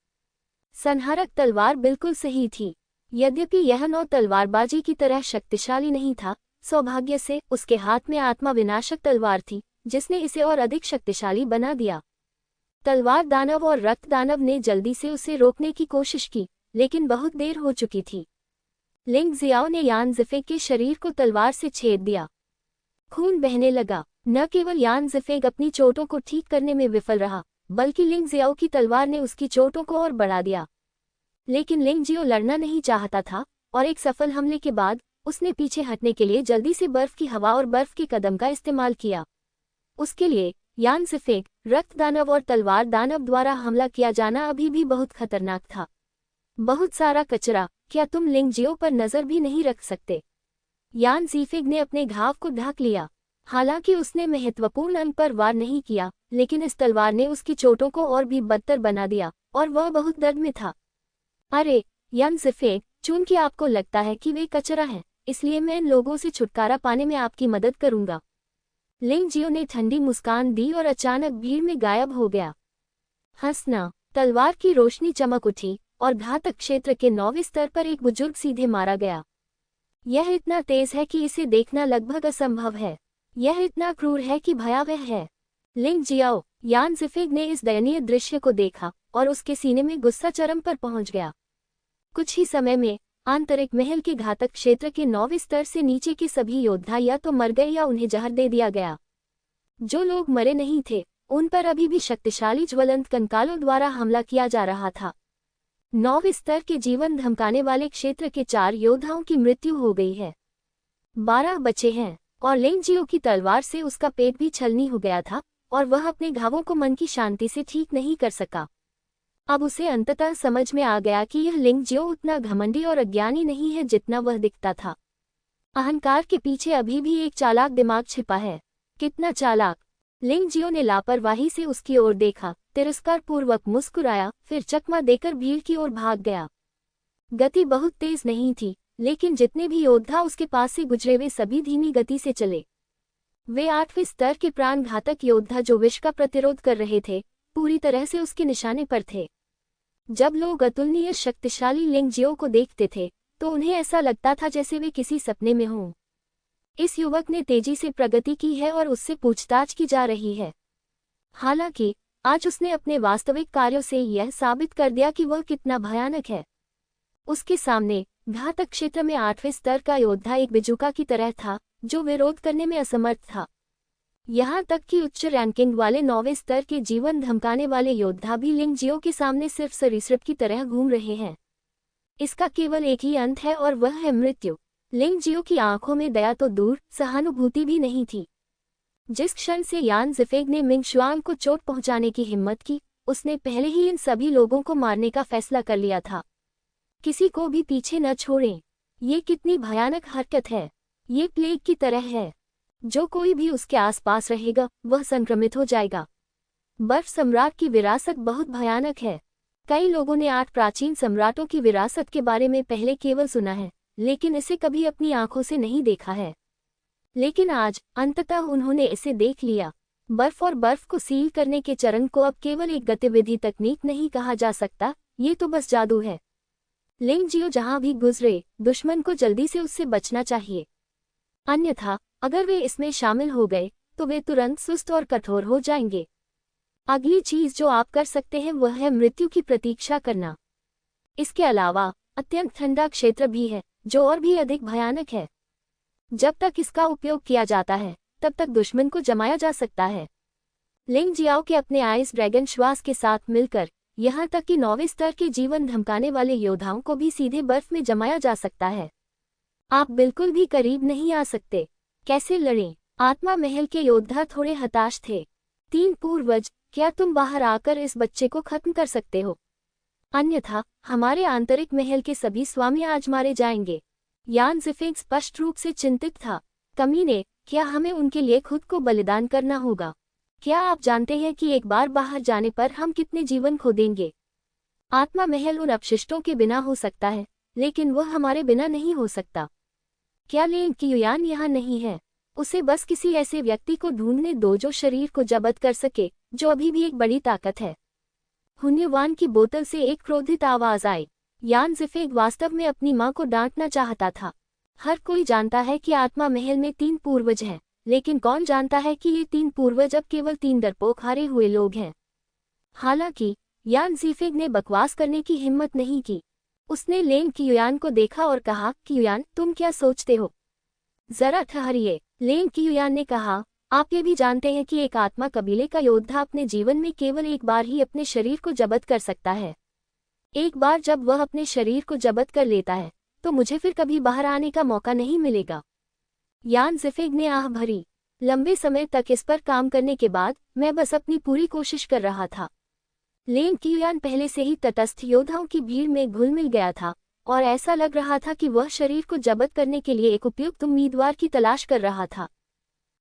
संहारक तलवार बिल्कुल सही थी। यद्यपि यह नौ तलवारबाजी की तरह शक्तिशाली नहीं था, सौभाग्य से उसके हाथ में आत्मा विनाशक तलवार थी जिसने इसे और अधिक शक्तिशाली बना दिया। तलवार दानव और रक्त दानव ने जल्दी से उसे रोकने की कोशिश की, लेकिन बहुत देर हो चुकी थी। लिंग जियाओ ने यान ज़िफेंग के शरीर को तलवार से छेद दिया। खून बहने लगा। न केवल यान ज़िफेंग अपनी चोटों को ठीक करने में विफल रहा, बल्कि लिंग जियाओ की तलवार ने उसकी चोटों को और बढ़ा दिया। लेकिन लिंग जियो लड़ना नहीं चाहता था और एक सफल हमले के बाद उसने पीछे हटने के लिए जल्दी से बर्फ की हवा और बर्फ के कदम का इस्तेमाल किया। उसके लिए यान ज़िफेंग, रक्त दानव और तलवार दानव द्वारा हमला किया जाना अभी भी बहुत खतरनाक था। बहुत सारा कचरा, क्या तुम लिंग जियो पर नजर भी नहीं रख सकते? यान ज़िफेंग ने अपने घाव को ढक लिया। हालांकि उसने महत्वपूर्ण अंग पर वार नहीं किया, लेकिन इस तलवार ने उसकी चोटों को और भी बदतर बना दिया और वह बहुत दर्द में था। अरे यान ज़िफेंग, चूंकि आपको लगता है कि वे कचरा हैं, इसलिए मैं इन लोगों से छुटकारा पाने में आपकी मदद करूंगा। लिंग जियो ने ठंडी मुस्कान दी और अचानक भीड़ में गायब हो गया। हंसना। तलवार की रोशनी चमक उठी और घातक क्षेत्र के 9वें स्तर पर एक बुजुर्ग सीधे मारा गया। यह इतना तेज है कि इसे देखना लगभग असंभव है। यह इतना क्रूर है कि भयावह है। लिंग जियाओ, यान ज़िफेंग ने इस दयनीय दृश्य को देखा और उसके सीने में गुस्सा चरम पर पहुंच गया। कुछ ही समय में आंतरिक महल के घातक क्षेत्र के 9वें स्तर से नीचे के सभी योद्धा या तो मर गए या उन्हें जहर दे दिया गया। जो लोग मरे नहीं थे उन पर अभी भी शक्तिशाली ज्वलंत कंकालों द्वारा हमला किया जा रहा था। 9वें स्तर के जीवन धमकाने वाले क्षेत्र के 4 योद्धाओं की मृत्यु हो गई है। 12 बचे हैं और लिंग जियो की तलवार से उसका पेट भी छलनी हो गया था और वह अपने घावों को मन की शांति से ठीक नहीं कर सका। अब उसे अंततः समझ में आ गया कि यह लिंग जियो उतना घमंडी और अज्ञानी नहीं है जितना वह दिखता था। अहंकार के पीछे अभी भी एक चालाक दिमाग छिपा है। कितना चालाक! लिंग जियो ने लापरवाही से उसकी ओर देखा, तिरस्कारपूर्वक मुस्कुराया, फिर चकमा देकर भीड़ की ओर भाग गया। गति बहुत तेज नहीं थी, लेकिन जितने भी योद्धा उसके पास से गुजरे वे सभी धीमी गति से चले। वे 8वें स्तर के प्राणघातक योद्धा जो विष का प्रतिरोध कर रहे थे, पूरी तरह से उसके निशाने पर थे। जब लोग अतुलनीय शक्तिशाली लिंग जियो को देखते थे तो उन्हें ऐसा लगता था जैसे वे किसी सपने में हों। इस युवक ने तेजी से प्रगति की है और उससे पूछताछ की जा रही है। हालांकि आज उसने अपने वास्तविक कार्यों से यह साबित कर दिया कि वह कितना भयानक है। उसके सामने घातक क्षेत्र में 8वें स्तर का योद्धा एक बिजुका की तरह था जो विरोध करने में असमर्थ था। यहाँ तक कि उच्च रैंकिंग वाले 9वें स्तर के जीवन धमकाने वाले योद्धा भी लिंग जियो के सामने सिर्फ सरीसृप की तरह घूम रहे हैं। इसका केवल एक ही अंत है और वह है मृत्यु। लिंग जियो की आंखों में दया तो दूर, सहानुभूति भी नहीं थी। जिस क्षण से यान ज़िफेंग ने मिंग शुआंग को चोट पहुंचाने की हिम्मत की, उसने पहले ही इन सभी लोगों को मारने का फैसला कर लिया था। किसी को भी पीछे न छोड़ें। ये कितनी भयानक हरकत है। ये प्लेग की तरह है। जो कोई भी उसके आसपास रहेगा वह संक्रमित हो जाएगा। बर्फ सम्राट की विरासत बहुत भयानक है। कई लोगों ने 8 प्राचीन सम्राटों की विरासत के बारे में पहले केवल सुना है, लेकिन इसे कभी अपनी आंखों से नहीं देखा है। लेकिन आज अंततः उन्होंने इसे देख लिया। बर्फ और बर्फ को सील करने के चरण को अब केवल एक गतिविधि तकनीक नहीं कहा जा सकता, ये तो बस जादू है। लिंग जियो जहां भी गुजरे, दुश्मन को जल्दी से उससे बचना चाहिए। अन्यथा अगर वे इसमें शामिल हो गए तो वे तुरंत सुस्त और कठोर हो जाएंगे। अगली चीज जो आप कर सकते हैं वह है मृत्यु की प्रतीक्षा करना। इसके अलावा अत्यंत ठंडा क्षेत्र भी है जो और भी अधिक भयानक है। जब तक इसका उपयोग किया जाता है तब तक दुश्मन को जमाया जा सकता है। लिंग जियाओ के अपने आइस ड्रैगन श्वास के साथ मिलकर यहाँ तक कि 9वें स्तर के जीवन धमकाने वाले योद्धाओं को भी सीधे बर्फ में जमाया जा सकता है। आप बिल्कुल भी करीब नहीं आ सकते। कैसे लड़ें? आत्मा महल के योद्धा थोड़े हताश थे। 3 पूर्वज, क्या तुम बाहर आकर इस बच्चे को खत्म कर सकते हो? अन्यथा हमारे आंतरिक महल के सभी स्वामी आज मारे जाएंगे। यान ज़िफिग स्पष्ट रूप से चिंतित था। कमीने, क्या हमें उनके लिए खुद को बलिदान करना होगा? क्या आप जानते हैं कि एक बार बाहर जाने पर हम कितने जीवन खो देंगे? आत्मा महल उन अपशिष्टों के बिना हो सकता है, लेकिन वह हमारे बिना नहीं हो सकता। क्या लिंग क़ियुयान यहाँ नहीं है? उसे बस किसी ऐसे व्यक्ति को ढूंढने दो जो शरीर को जब्त कर सके, जो अभी भी एक बड़ी ताकत है। हुन्युवान की बोतल से एक क्रोधित आवाज आई। यान ज़िफिग वास्तव में अपनी मां को डांटना चाहता था। हर कोई जानता है कि आत्मा महल में 3 पूर्वज हैं, लेकिन कौन जानता है कि ये 3 पूर्वज अब केवल 3 डरपोक हारे हुए लोग हैं। हालांकि यान ज़िफिग ने बकवास करने की हिम्मत नहीं की। उसने लिंग क़ियुयान को देखा और कहा, क़ियुयान, तुम क्या सोचते हो? जरा ठहरिए। लिंग क़ियुयान ने कहा, आप ये भी जानते हैं कि एक आत्मा कबीले का योद्धा अपने जीवन में केवल एक बार ही अपने शरीर को जब्त कर सकता है। एक बार जब वह अपने शरीर को जब्त कर लेता है तो मुझे फिर कभी बाहर आने का मौका नहीं मिलेगा। यान ज़िफिग ने आह भरी। लंबे समय तक इस पर काम करने के बाद मैं बस अपनी पूरी कोशिश कर रहा था। लिंग क़ियुयान पहले से ही तटस्थ योद्धाओं की भीड़ में घुल मिल गया था और ऐसा लग रहा था कि वह शरीर को जब्त करने के लिए एक उपयुक्त उम्मीदवार की तलाश कर रहा था।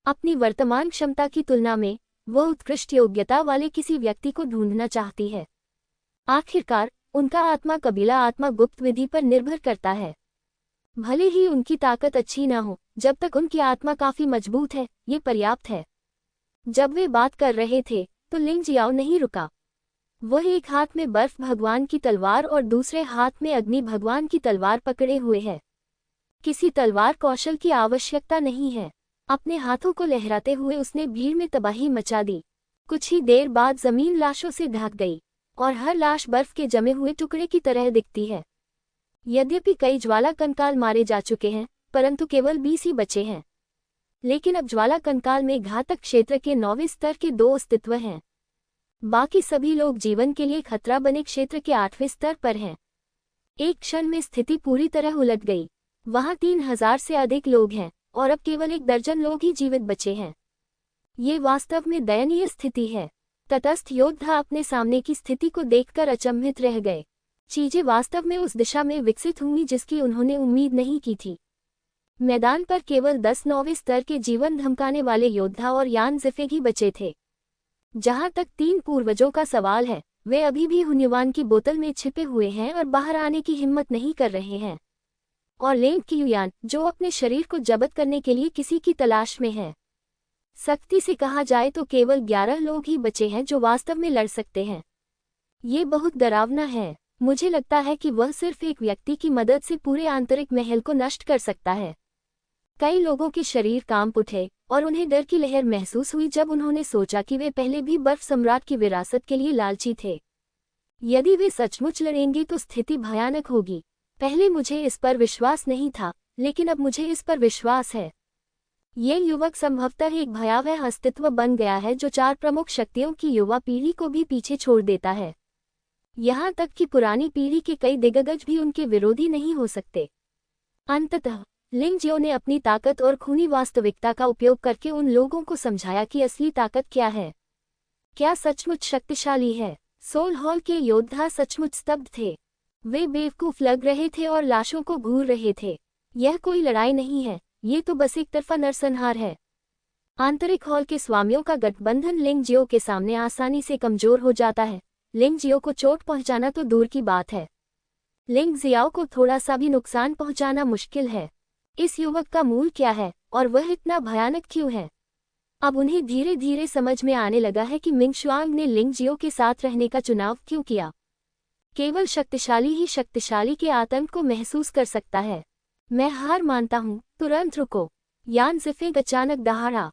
अपनी वर्तमान क्षमता की तुलना में वह उत्कृष्ट योग्यता वाले किसी व्यक्ति को ढूंढना चाहती है। आखिरकार उनका आत्मा कबीला आत्मा गुप्त विधि पर निर्भर करता है। भले ही उनकी ताकत अच्छी न हो, जब तक उनकी आत्मा काफी मजबूत है, ये पर्याप्त है। जब वे बात कर रहे थे तो लिंग जियाओ नहीं रुका। वह एक हाथ में बर्फ भगवान की तलवार और दूसरे हाथ में अग्नि भगवान की तलवार पकड़े हुए है। किसी तलवार कौशल की आवश्यकता नहीं है। अपने हाथों को लहराते हुए उसने भीड़ में तबाही मचा दी। कुछ ही देर बाद जमीन लाशों से ढक गई और हर लाश बर्फ के जमे हुए टुकड़े की तरह दिखती है। यद्यपि कई ज्वाला कंकाल मारे जा चुके हैं, परंतु केवल 20 ही बचे हैं। लेकिन अब ज्वाला कंकाल में घातक क्षेत्र के 9वें स्तर के 2 अस्तित्व हैं। बाकी सभी लोग जीवन के लिए खतरा बने क्षेत्र के 8वें स्तर पर हैं। एक क्षण में स्थिति पूरी तरह उलट गई। वहां 3000 से अधिक लोग हैं और अब केवल 1 दर्जन लोग ही जीवित बचे हैं। ये वास्तव में दयनीय स्थिति है। तटस्थ योद्धा अपने सामने की स्थिति को देखकर अचंभित रह गए। चीजें वास्तव में उस दिशा में विकसित हुई जिसकी उन्होंने उम्मीद नहीं की थी। मैदान पर केवल 10 9वें स्तर के जीवन धमकाने वाले योद्धा और यान ज़िफिग ही बचे थे। जहां तक 3 पूर्वजों का सवाल है, वे अभी भी हुन्युवान की बोतल में छिपे हुए हैं और बाहर आने की हिम्मत नहीं कर रहे हैं। और लिंग क़ियुयान, जो अपने शरीर को जब्त करने के लिए किसी की तलाश में है। सख्ती से कहा जाए तो केवल 11 लोग ही बचे हैं जो वास्तव में लड़ सकते हैं। ये बहुत डरावना है। मुझे लगता है कि वह सिर्फ एक व्यक्ति की मदद से पूरे आंतरिक महल को नष्ट कर सकता है। कई लोगों के शरीर कांप उठे और उन्हें डर की लहर महसूस हुई जब उन्होंने सोचा कि वे पहले भी बर्फ सम्राट की विरासत के लिए लालची थे। यदि वे सचमुच लड़ेंगे तो स्थिति भयानक होगी। पहले मुझे इस पर विश्वास नहीं था, लेकिन अब मुझे इस पर विश्वास है। ये युवक संभवतः एक भयावह अस्तित्व बन गया है जो 4 प्रमुख शक्तियों की युवा पीढ़ी को भी पीछे छोड़ देता है। यहाँ तक कि पुरानी पीढ़ी के कई दिग्गज भी उनके विरोधी नहीं हो सकते। अंततः लिंग जियो ने अपनी ताकत और खूनी वास्तविकता का उपयोग करके उन लोगों को समझाया कि असली ताकत क्या है, क्या सचमुच शक्तिशाली है। सोल हॉल के योद्धा सचमुच स्तब्ध थे। वे बेवकूफ लग रहे थे और लाशों को घूर रहे थे। यह कोई लड़ाई नहीं है, ये तो बस एक तरफा नरसंहार है। आंतरिक हॉल के स्वामियों का गठबंधन लिंग जियो के सामने आसानी से कमजोर हो जाता है। लिंग जियो को चोट पहुंचाना तो दूर की बात है, लिंग जियाओ को थोड़ा सा भी नुकसान पहुंचाना मुश्किल है। इस युवक का मूल क्या है और वह इतना भयानक क्यों है? अब उन्हें धीरे धीरे समझ में आने लगा है कि मिंग शुआंग ने लिंग जियो के साथ रहने का चुनाव क्यों किया। केवल शक्तिशाली ही शक्तिशाली के आतंक को महसूस कर सकता है। मैं हार मानता हूँ, तुरंत रुको। यान ज़िफिग अचानक दहाड़ा।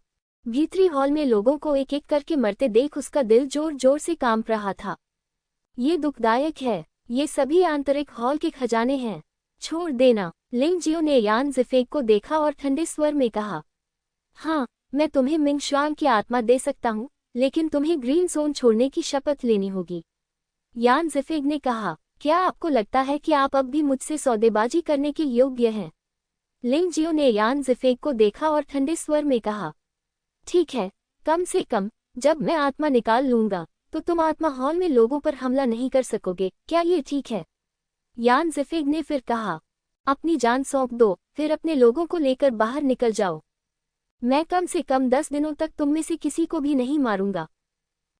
भीतरी हॉल में लोगों को एक एक करके मरते देख उसका दिल जोर जोर से कांप रहा था। ये दुखदायक है। ये सभी आंतरिक हॉल के खजाने हैं। छोड़ देना। लिंग जियो ने यान ज़िफेग को देखा और ठंडे स्वर में कहा, हाँ, मैं तुम्हें मिंग शुआंग की आत्मा दे सकता हूँ, लेकिन तुम्हें ग्रीन जोन छोड़ने की शपथ लेनी होगी। यान ज़िफेग ने कहा, क्या आपको लगता है कि आप अब भी मुझसे सौदेबाजी करने के योग्य हैं? लिंग जियो ने यान ज़िफेग को देखा और ठंडे स्वर में कहा, ठीक है, कम से कम जब मैं आत्मा निकाल लूंगा तो तुम आत्मा हॉल में लोगों पर हमला नहीं कर सकोगे, क्या ये ठीक है? यान ज़िफेग ने फिर कहा, अपनी जान सौंप दो, फिर अपने लोगों को लेकर बाहर निकल जाओ। मैं कम से कम 10 दिनों तक तुम में से किसी को भी नहीं मारूंगा।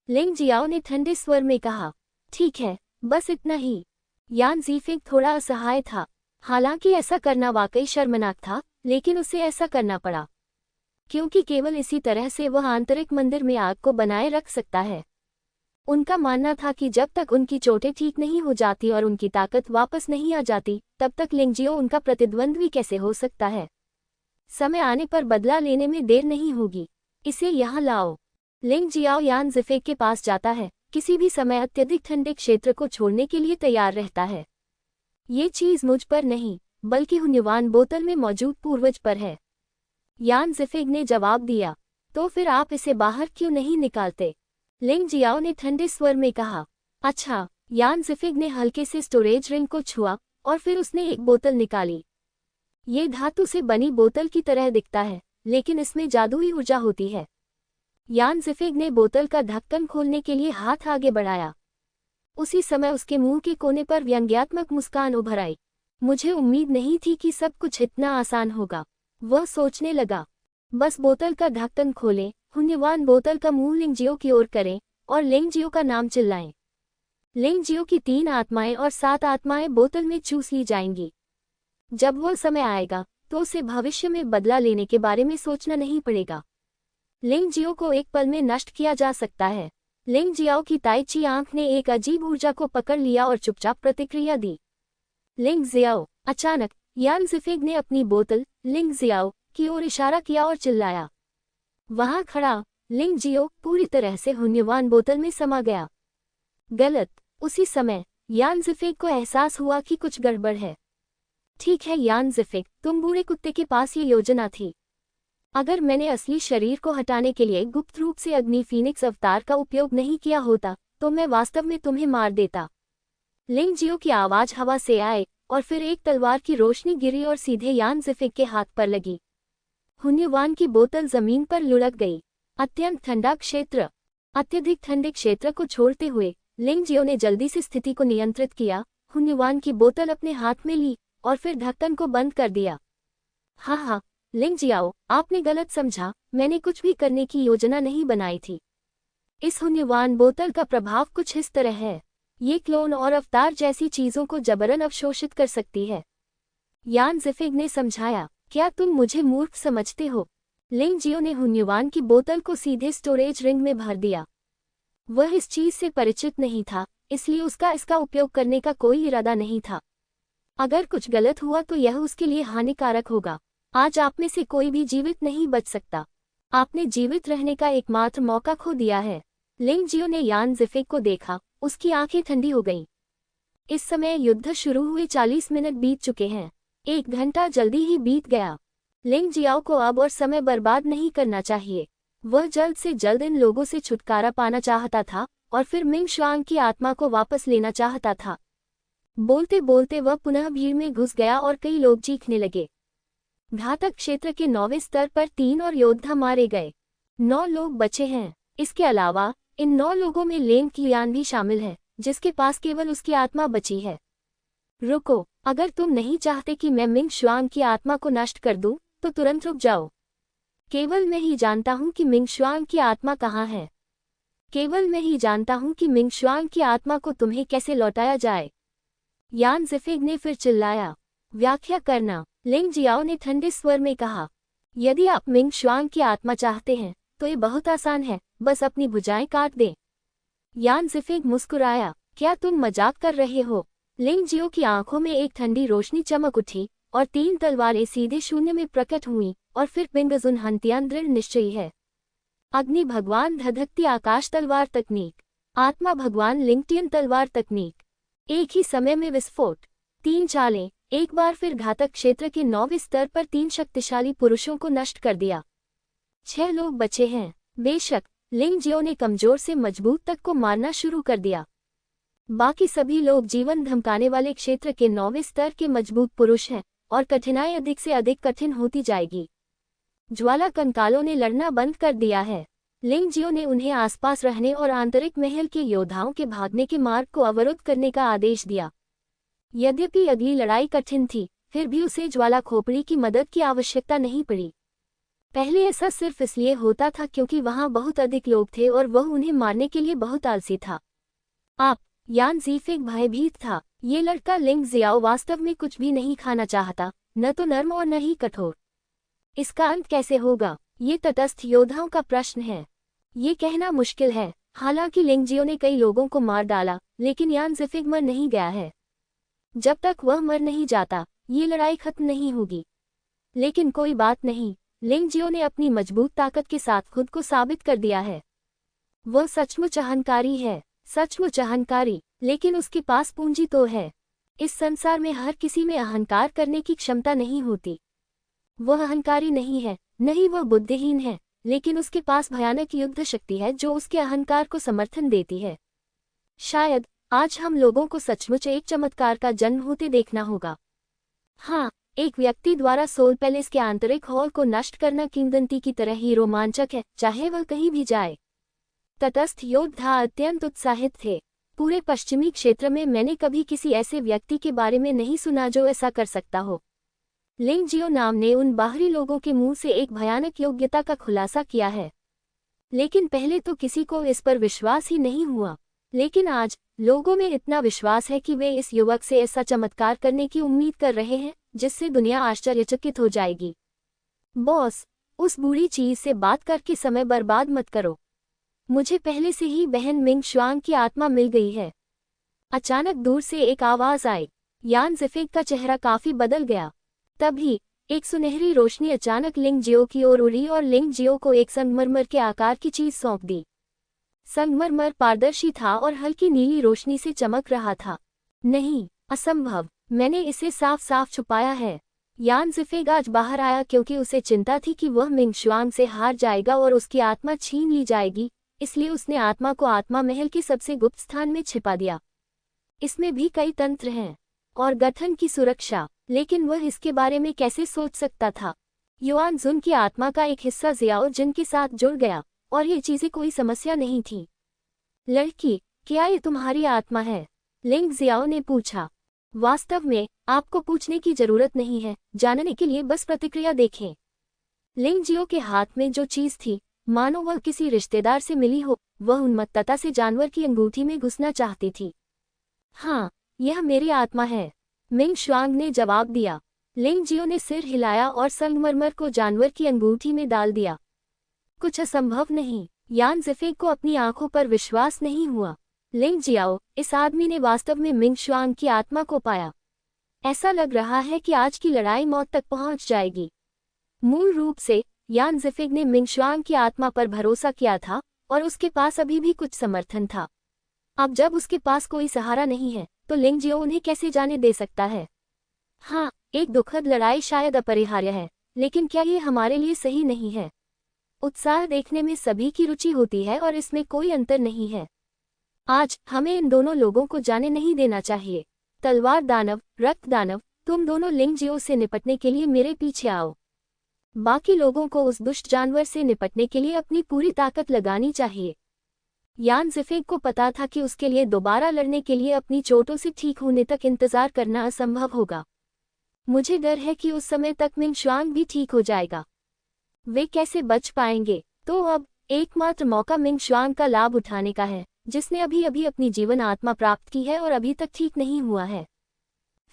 लिंग जियाओ ने ठंडे स्वर में कहा, ठीक है, बस इतना ही। यान ज़िफेग थोड़ा असहाय था। हालांकि ऐसा करना वाकई शर्मनाक था, लेकिन उसे ऐसा करना पड़ा, क्योंकि केवल इसी तरह से वह आंतरिक मंदिर में आग को बनाए रख सकता है। उनका मानना था कि जब तक उनकी चोटें ठीक नहीं हो जाती और उनकी ताकत वापस नहीं आ जाती, तब तक लिंगजियो उनका प्रतिद्वंद्वी कैसे हो सकता है। समय आने पर बदला लेने में देर नहीं होगी। इसे यहाँ लाओ। लिंग जियाओ यान ज़िफेग के पास जाता है, किसी भी समय अत्यधिक ठंडे क्षेत्र को छोड़ने के लिए तैयार रहता है। ये चीज़ मुझ पर नहीं, बल्कि हुन्युवान बोतल में मौजूद पूर्वज पर है। यान ज़िफेग ने जवाब दिया, तो फिर आप इसे बाहर क्यों नहीं निकालते? लिंग जियाओ ने ठंडे स्वर में कहा, अच्छा। यान ज़िफेग ने हल्के से स्टोरेज रिंग को छुआ और फिर उसने एक बोतल निकाली। ये धातु से बनी बोतल की तरह दिखता है, लेकिन इसमें जादुई ऊर्जा होती है। यान ज़िफेग ने बोतल का ढक्कन खोलने के लिए हाथ आगे बढ़ाया। उसी समय उसके मुंह के कोने पर व्यंग्यात्मक मुस्कान उभर आई। मुझे उम्मीद नहीं थी कि सब कुछ इतना आसान होगा, वह सोचने लगा। बस बोतल का ढक्कन खोलें, हुन्युवान बोतल का मुंह लिंगजियो की ओर करें और लिंगजियो का नाम चिल्लाएं। लिंगजियो की 3 आत्माएं और 7 आत्माएं बोतल में चूस ली जाएंगी। जब वह समय आएगा तो उसे भविष्य में बदला लेने के बारे में सोचना नहीं पड़ेगा। लिंगजियो को एक पल में नष्ट किया जा सकता है। लिंग जियाओ की ताइची आंख ने एक अजीब ऊर्जा को पकड़ लिया और चुपचाप प्रतिक्रिया दी। लिंग जियाओ। अचानक यान ज़िफेग ने अपनी बोतल लिंग जियाओ की ओर इशारा किया और चिल्लाया। वहां खड़ा लिंग जियो पूरी तरह से हुन्युवान बोतल में समा गया। गलत। उसी समय यान ज़िफेग को एहसास हुआ कि कुछ गड़बड़ है। ठीक है यान ज़िफेग, तुम बूढ़े कुत्ते के पास ये योजना थी। अगर मैंने असली शरीर को हटाने के लिए गुप्त रूप से अग्नि फीनिक्स अवतार का उपयोग नहीं किया होता तो मैं वास्तव में तुम्हें मार देता। लिंग जियो की आवाज हवा से आए और फिर एक तलवार की रोशनी गिरी और सीधे यान ज़िफेग के हाथ पर लगी। हुन्युवान की बोतल जमीन पर लुढ़क गई। अत्यंत ठंडा क्षेत्र। अत्यधिक ठंडे क्षेत्र को छोड़ते हुए लिंग जियो ने जल्दी से स्थिति को नियंत्रित किया, हुन्युवान की बोतल अपने हाथ में ली और फिर ढक्कन को बंद कर दिया। हाँ, लिंग जियाओ, आपने गलत समझा, मैंने कुछ भी करने की योजना नहीं बनाई थी। इस हुन्युवान बोतल का प्रभाव कुछ इस तरह है, ये क्लोन और अवतार जैसी चीजों को जबरन अवशोषित कर सकती है। यान ज़िफेग ने समझाया, क्या तुम मुझे मूर्ख समझते हो? लिंग जियो ने हुन्युवान की बोतल को सीधे स्टोरेज रिंग में भर दिया। वह इस चीज से परिचित नहीं था, इसलिए उसका इसका उपयोग करने का कोई इरादा नहीं था। अगर कुछ गलत हुआ तो यह उसके लिए हानिकारक होगा। आज आप में से कोई भी जीवित नहीं बच सकता। आपने जीवित रहने का एकमात्र मौका खो दिया है। लिंग जियो ने यान ज़िफेग को देखा, उसकी आंखें ठंडी हो गईं। इस समय युद्ध शुरू हुए 40 मिनट बीत चुके हैं। 1 घंटा जल्दी ही बीत गया। लिंग जियाओ को अब और समय बर्बाद नहीं करना चाहिए। वह जल्द से जल्द इन लोगों से छुटकारा पाना चाहता था और फिर मिंग शुआंग की आत्मा को वापस लेना चाहता था। बोलते बोलते वह पुनः भीड़ में घुस गया और कई लोग चीखने लगे। घातक क्षेत्र के 9वें स्तर पर 3 और योद्धा मारे गए। 9 लोग बचे हैं। इसके अलावा इन 9 लोगों में लेंग क़ियान भी शामिल है, जिसके पास केवल उसकी आत्मा बची है। रुको, अगर तुम नहीं चाहते कि मैं मिंग शुआंग की आत्मा को नष्ट कर दूं, तो तुरंत रुक जाओ। केवल मैं ही जानता हूं कि मिंग शुआंग की आत्मा कहाँ है। केवल मैं ही जानता हूं कि मिंग शुआंग की आत्मा को तुम्हें कैसे लौटाया जाए। यान ज़िफेग ने फिर चिल्लाया। व्याख्या करना। लिंग जियाओ ने ठंडे स्वर में कहा, यदि आप मिंग शुआंग की आत्मा चाहते हैं तो ये बहुत आसान है, बस अपनी भुजाएं काट दें। यान ज़िफेग मुस्कुराया, क्या तुम मजाक कर रहे हो? लिंग जियो की आंखों में एक ठंडी रोशनी चमक उठी और 3 तलवारें सीधे शून्य में प्रकट हुईं और फिर बिंगजुन हंतियान दृढ़ निश्चयी है। अग्नि भगवान धधकती आकाश तलवार तकनीक। आत्मा भगवान लिंक्टियन तलवार तकनीक। एक ही समय में विस्फोट। 3 चालें, एक बार फिर घातक क्षेत्र के 9वें स्तर पर 3 शक्तिशाली पुरुषों को नष्ट कर दिया। 6 लोग बचे हैं। बेशक लिंग जियो ने कमजोर से मजबूत तक को मारना शुरू कर दिया। बाकी सभी लोग जीवन धमकाने वाले क्षेत्र के 9वें स्तर के मजबूत पुरुष हैं और कठिनाई अधिक से अधिक कठिन होती जाएगी। ज्वाला कंकालों ने लड़ना बंद कर दिया है। लिंग जियो ने उन्हें आसपास रहने और आंतरिक महल के योद्धाओं के भागने के मार्ग को अवरुद्ध करने का आदेश दिया। यद्यपि अगली लड़ाई कठिन थी, फिर भी उसे ज्वाला खोपड़ी की मदद की आवश्यकता नहीं पड़ी। पहले ऐसा सिर्फ इसलिए होता था क्योंकि वहां बहुत अधिक लोग थे और वह उन्हें मारने के लिए बहुत आलसी था। यान ज़ीफिग भयभीत था। ये लड़का लिंग जियाओ वास्तव में कुछ भी नहीं खाना चाहता, न तो नर्म और न ही कठोर। इसका अंत कैसे होगा, ये तटस्थ योद्धाओं का प्रश्न है। ये कहना मुश्किल है। हालांकि लिंग जियो ने कई लोगों को मार डाला, लेकिन यान ज़ीफिग मर नहीं गया है। जब तक वह मर नहीं जाता, ये लड़ाई खत्म नहीं होगी। लेकिन कोई बात नहीं, लिंग जियो ने अपनी मजबूत ताकत के साथ खुद को साबित कर दिया है। वह सचमुच अहंकारी है, सचमुच अहंकारी, लेकिन उसके पास पूंजी तो है। इस संसार में हर किसी में अहंकार करने की क्षमता नहीं होती। वह अहंकारी नहीं है, नहीं वह बुद्धिहीन है, लेकिन उसके पास भयानक युद्ध शक्ति है जो उसके अहंकार को समर्थन देती है। शायद आज हम लोगों को सचमुच एक चमत्कार का जन्म होते देखना होगा। हाँ, एक व्यक्ति द्वारा सोल पैलेस के आंतरिक हॉल को नष्ट करना किंवदंती की तरह ही रोमांचक है, चाहे वह कहीं भी जाए। तटस्थ योद्धा अत्यंत उत्साहित थे। पूरे पश्चिमी क्षेत्र में मैंने कभी किसी ऐसे व्यक्ति के बारे में नहीं सुना जो ऐसा कर सकता हो। लिंग जियो नाम ने उन बाहरी लोगों के मुंह से एक भयानक योग्यता का खुलासा किया है, लेकिन पहले तो किसी को इस पर विश्वास ही नहीं हुआ। लेकिन आज लोगों में इतना विश्वास है कि वे इस युवक से ऐसा चमत्कार करने की उम्मीद कर रहे हैं जिससे दुनिया आश्चर्यचकित हो जाएगी। बॉस, उस बूढ़ी चीज से बात करके समय बर्बाद मत करो। मुझे पहले से ही बहन मिंग शुआंग की आत्मा मिल गई है। अचानक दूर से एक आवाज आई। यान ज़ीफिग का चेहरा काफी बदल गया। तभी एक सुनहरी रोशनी अचानक लिंग जियो की ओर उड़ी और लिंग जियो को एक संगमरमर के आकार की चीज सौंप दी। संगमरमर पारदर्शी था और हल्की नीली रोशनी से चमक रहा था। नहीं, असंभव, मैंने इसे साफ साफ छुपाया है। यान ज़ीफिग आज बाहर आया क्योंकि उसे चिंता थी कि वह मिंग शुआंग से हार जाएगा और उसकी आत्मा छीन ली जाएगी, इसलिए उसने आत्मा को आत्मा महल के सबसे गुप्त स्थान में छिपा दिया। इसमें भी कई तंत्र हैं और गठन की सुरक्षा, लेकिन वह इसके बारे में कैसे सोच सकता था। युआन जुन की आत्मा का एक हिस्सा जियाओ जिन के साथ जुड़ गया और ये चीजें कोई समस्या नहीं थी। लड़की, क्या ये तुम्हारी आत्मा है? लिंग जियाओ ने पूछा। वास्तव में आपको पूछने की जरूरत नहीं है, जानने के लिए बस प्रतिक्रिया देखें। लिंग जियो के हाथ में जो चीज थी, मानो वह किसी रिश्तेदार से मिली हो। वह उन्मत्तता से जानवर की अंगूठी में घुसना चाहती थी। हाँ, यह मेरी आत्मा है, मिंग शुआंग ने जवाब दिया। लिंग जियो ने सिर हिलाया और संगमरमर को जानवर की अंगूठी में डाल दिया। कुछ असंभव नहीं। यान ज़ीफिग को अपनी आंखों पर विश्वास नहीं हुआ। लिंग जियाओ, इस आदमी ने वास्तव में मिंग शुआंग की आत्मा को पाया। ऐसा लग रहा है कि आज की लड़ाई मौत तक पहुंच जाएगी। मूल रूप से यान ज़ीफिग ने मिंग शुआंग की आत्मा पर भरोसा किया था और उसके पास अभी भी कुछ समर्थन था। अब जब उसके पास कोई सहारा नहीं है, तो लिंग जियो उन्हें कैसे जाने दे सकता है? हाँ, एक दुखद लड़ाई शायद अपरिहार्य है, लेकिन क्या ये हमारे लिए सही नहीं है? उत्साह देखने में सभी की रुचि होती है और इसमें कोई अंतर नहीं है। आज हमें इन दोनों लोगों को जाने नहीं देना चाहिए। तलवार दानव, रक्त दानव, तुम दोनों लिंग जियो से निपटने के लिए मेरे पीछे आओ। बाकी लोगों को उस दुष्ट जानवर से निपटने के लिए अपनी पूरी ताकत लगानी चाहिए। यान ज़ीफिग को पता था कि उसके लिए दोबारा लड़ने के लिए अपनी चोटों से ठीक होने तक इंतजार करना असंभव होगा। मुझे डर है कि उस समय तक मिंग शुआंग भी ठीक हो जाएगा। वे कैसे बच पाएंगे? तो अब एकमात्र मौका मिंग शुआंग का लाभ उठाने का है, जिसने अभी अभी अपनी जीवन आत्मा प्राप्त की है और अभी तक ठीक नहीं हुआ है।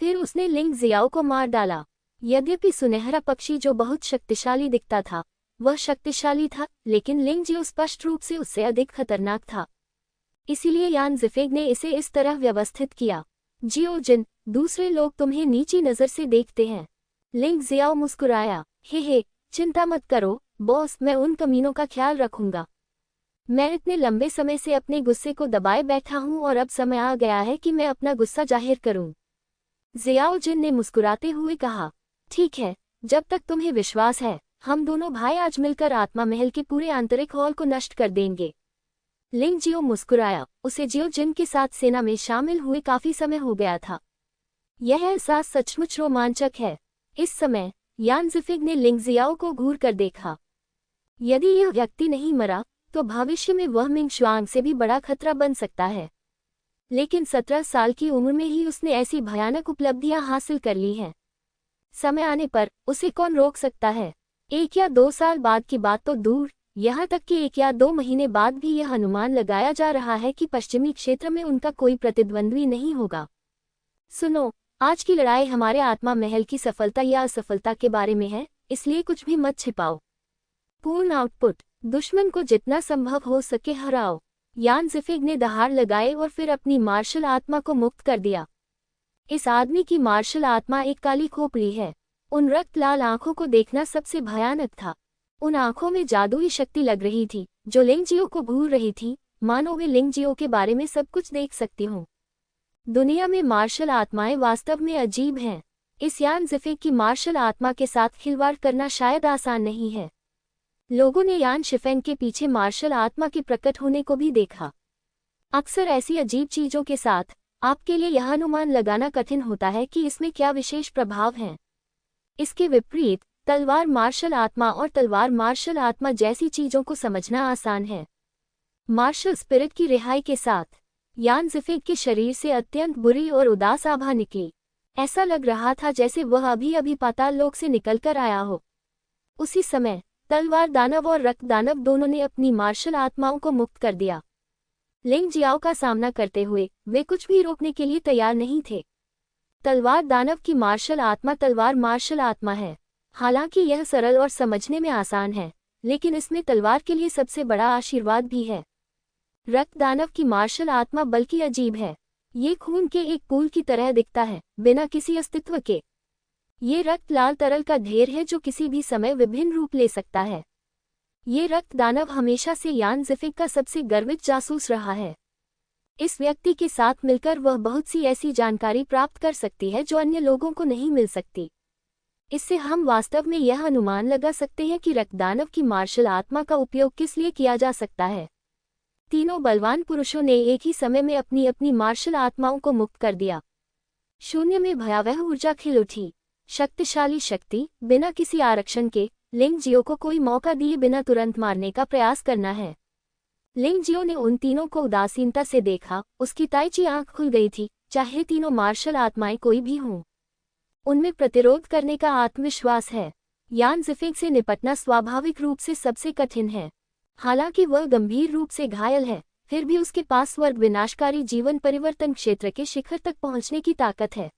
फिर उसने लिंग जियाओ को मार डाला। यद्यपि सुनहरा पक्षी जो बहुत शक्तिशाली दिखता था, वह शक्तिशाली था, लेकिन लिंग जियो स्पष्ट रूप से उससे अधिक खतरनाक था। इसीलिए यान ज़ीफिग ने इसे इस तरह व्यवस्थित किया। जियो जिन, दूसरे लोग तुम्हें नीची नज़र से देखते हैं। लिंग जियाओ मुस्कुराया। हे, चिंता मत करो बॉस, मैं उन कमीनों का ख्याल रखूंगा। मैं इतने लंबे समय से अपने गुस्से को दबाए बैठा हूँ और अब समय आ गया है कि मैं अपना गुस्सा जाहिर करूँ। ज़ियाउद्दीन ने मुस्कुराते हुए कहा, ठीक है, जब तक तुम्हें विश्वास है, हम दोनों भाई आज मिलकर आत्मा महल के पूरे आंतरिक हॉल को नष्ट कर देंगे। लिंग जियो मुस्कुराया, उसे जियो जिन के साथ सेना में शामिल हुए काफी समय हो गया था। यह एहसास सचमुच रोमांचक है। इस समय यान ज़िफिग ने लिंग जियाओ को घूर कर देखा। यदि यह व्यक्ति नहीं मरा तो भविष्य में वह मिंग शुआंग से भी बड़ा खतरा बन सकता है। लेकिन 17 साल की उम्र में ही उसने ऐसी भयानक उपलब्धियां हासिल कर ली हैं। समय आने पर उसे कौन रोक सकता है। 1 या 2 साल बाद की बात तो दूर, यहाँ तक कि 1 या 2 महीने बाद भी यह अनुमान लगाया जा रहा है कि पश्चिमी क्षेत्र में उनका कोई प्रतिद्वंद्वी नहीं होगा। सुनो, आज की लड़ाई हमारे आत्मा महल की सफलता या असफलता के बारे में है, इसलिए कुछ भी मत छिपाओ। पूर्ण आउटपुट, दुश्मन को जितना संभव हो सके हराओ। यान ज़िफिग ने दहाड़ लगाए और फिर अपनी मार्शल आत्मा को मुक्त कर दिया। इस आदमी की मार्शल आत्मा एक काली खोपड़ी है। उन रक्त लाल आंखों को देखना सबसे भयानक था। उन आंखों में जादुई शक्ति लग रही थी जो लिंगजियो को भूल रही थी, मानो वे लिंगजियो के बारे में सब कुछ देख सकती हों। दुनिया में मार्शल आत्माएं वास्तव में अजीब हैं। इस यान ज़िफिग की मार्शल आत्मा के साथ खिलवाड़ करना शायद आसान नहीं है। लोगों ने यान शिफेंग के पीछे मार्शल आत्मा के प्रकट होने को भी देखा। अक्सर ऐसी अजीब चीजों के साथ आपके लिए यह अनुमान लगाना कठिन होता है कि इसमें क्या विशेष प्रभाव हैं। इसके विपरीत तलवार मार्शल आत्मा और तलवार मार्शल आत्मा जैसी चीजों को समझना आसान है। मार्शल स्पिरिट की रिहाई के साथ यान ज़िफिग के शरीर से अत्यंत बुरी और उदास आभा निकली। ऐसा लग रहा था जैसे वह अभी अभी पाताल लोक से निकलकर आया हो। उसी समय तलवार दानव और रक्त दानव दोनों ने अपनी मार्शल आत्माओं को मुक्त कर दिया। लिंग जियाओ का सामना करते हुए वे कुछ भी रोकने के लिए तैयार नहीं थे। तलवार दानव की मार्शल आत्मा तलवार मार्शल आत्मा है। हालांकि यह सरल और समझने में आसान है, लेकिन इसमें तलवार के लिए सबसे बड़ा आशीर्वाद भी है। रक्त दानव की मार्शल आत्मा बल्कि अजीब है। ये खून के एक पूल की तरह दिखता है, बिना किसी अस्तित्व के। ये रक्त लाल तरल का ढेर है जो किसी भी समय विभिन्न रूप ले सकता है। ये रक्त दानव हमेशा से यान ज़िफिग का सबसे गर्वित जासूस रहा है। इस व्यक्ति के साथ मिलकर वह बहुत सी ऐसी जानकारी प्राप्त कर सकती है जो अन्य लोगों को नहीं मिल सकती। इससे हम वास्तव में यह अनुमान लगा सकते हैं कि रक्त दानव की मार्शल आत्मा का उपयोग किस लिए किया जा सकता है। तीनों बलवान पुरुषों ने एक ही समय में अपनी अपनी मार्शल आत्माओं को मुक्त कर दिया। शून्य में भयावह ऊर्जा खिल उठी। शक्तिशाली शक्ति, बिना किसी आरक्षण के। लिंग जियो को कोई मौका दिए बिना तुरंत मारने का प्रयास करना है। लिंग जियो ने उन तीनों को उदासीनता से देखा। उसकी ताइची आंख खुल गई थी। चाहे तीनों मार्शल आत्माएं कोई भी हों, उनमें प्रतिरोध करने का आत्मविश्वास है। यान ज़िफिग से निपटना स्वाभाविक रूप से सबसे कठिन है। हालांकि वह गंभीर रूप से घायल है, फिर भी उसके पास स्वर्ग विनाशकारी जीवन परिवर्तन क्षेत्र के शिखर तक पहुंचने की ताकत है।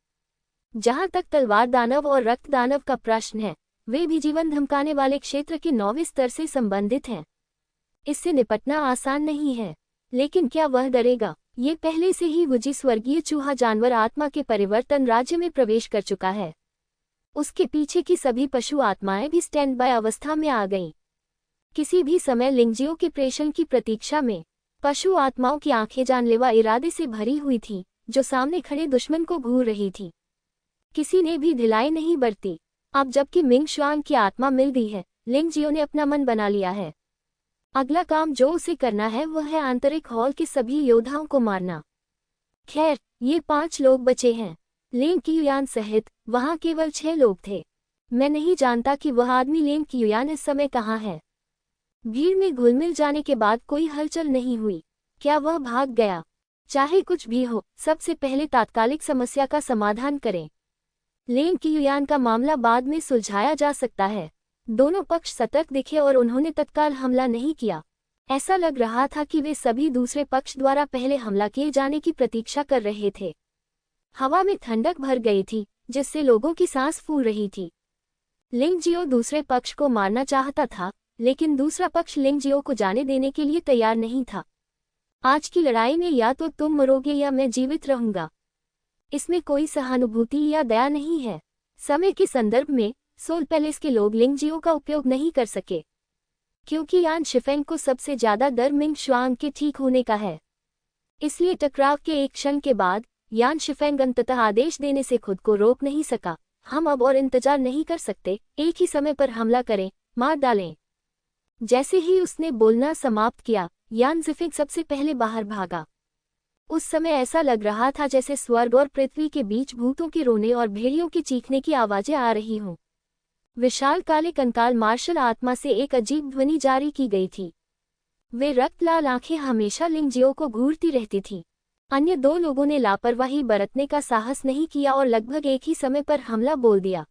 जहां तक तलवार दानव और रक्त दानव का प्रश्न है, वे भी जीवन धमकाने वाले क्षेत्र के 9वें स्तर से संबंधित हैं। इससे निपटना आसान नहीं है, लेकिन क्या वह डरेगा? ये पहले से ही वुजी स्वर्गीय चूहा जानवर आत्मा के परिवर्तन राज्य में प्रवेश कर चुका है। उसके पीछे की सभी पशु आत्माएं भी स्टैंड बाय अवस्था में आ गईं। किसी भी समय लिंगजियो के प्रेषण की प्रतीक्षा में पशु आत्माओं की आंखें जानलेवा इरादे से भरी हुई थीं, जो सामने खड़े दुश्मन को घूर रही थी। किसी ने भी ढिलाई नहीं बरती। अब जबकि मिंग शुआंग की आत्मा मिल गई है, लिंग जियो ने अपना मन बना लिया है। अगला काम जो उसे करना है वह है आंतरिक हॉल के सभी योद्धाओं को मारना। खैर, ये 5 लोग बचे हैं। लिंग कियुयान सहित वहां केवल 6 लोग थे। मैं नहीं जानता कि वह आदमी लिंग कियुयान इस समय कहाँ है। भीड़ में घुलमिल जाने के बाद कोई हलचल नहीं हुई। क्या वह भाग गया? चाहे कुछ भी हो, सबसे पहले तात्कालिक समस्या का समाधान करें। लिंग कियुयान का मामला बाद में सुलझाया जा सकता है। दोनों पक्ष सतर्क दिखे और उन्होंने तत्काल हमला नहीं किया। ऐसा लग रहा था कि वे सभी दूसरे पक्ष द्वारा पहले हमला किए जाने की प्रतीक्षा कर रहे थे। हवा में ठंडक भर गई थी, जिससे लोगों की सांस फूल रही थी। लिंग जियो दूसरे पक्ष को मारना चाहता था, लेकिन दूसरा पक्ष लिंग जियो को जाने देने के लिए तैयार नहीं था। आज की लड़ाई में या तो तुम मरोगे या मैं जीवित रहूंगा। इसमें कोई सहानुभूति या दया नहीं है। समय के संदर्भ में सोल पैलेस के लोग लिंग जियो का उपयोग नहीं कर सके, क्योंकि यान शिफेंग को सबसे ज्यादा डर मिंग शुआंग के ठीक होने का है। इसलिए टकराव के एक क्षण के बाद यान शिफेंग अंततः आदेश देने से खुद को रोक नहीं सका। हम अब और इंतजार नहीं कर सकते, एक ही समय पर हमला करें, मार डालें। जैसे ही उसने बोलना समाप्त किया, यान ज़िफिग सबसे पहले बाहर भागा। उस समय ऐसा लग रहा था जैसे स्वर्ग और पृथ्वी के बीच भूतों के रोने और भेड़ियों के चीखने की आवाजें आ रही हों। विशाल काले कंकाल मार्शल आत्मा से एक अजीब ध्वनि जारी की गई थी। वे रक्त लाल आंखें हमेशा लिंग जियो को घूरती रहती थीं। अन्य दो लोगों ने लापरवाही बरतने का साहस नहीं किया और लगभग एक ही समय पर हमला बोल दिया।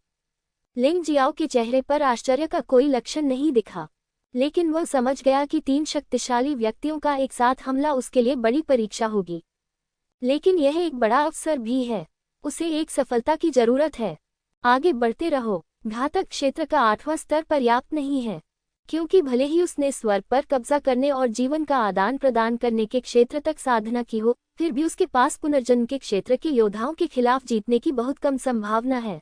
लिंग जियाओ के चेहरे पर आश्चर्य का कोई लक्षण नहीं दिखा, लेकिन वह समझ गया कि 3 शक्तिशाली व्यक्तियों का एक साथ हमला उसके लिए बड़ी परीक्षा होगी। लेकिन यह एक बड़ा अवसर भी है, उसे एक सफलता की जरूरत है। आगे बढ़ते रहो। घातक क्षेत्र का 8वां स्तर पर्याप्त नहीं है, क्योंकि भले ही उसने स्वर्ग पर कब्जा करने और जीवन का आदान प्रदान करने के क्षेत्र तक साधना की हो, फिर भी उसके पास पुनर्जन्म के क्षेत्र के योद्धाओं के खिलाफ जीतने की बहुत कम संभावना है।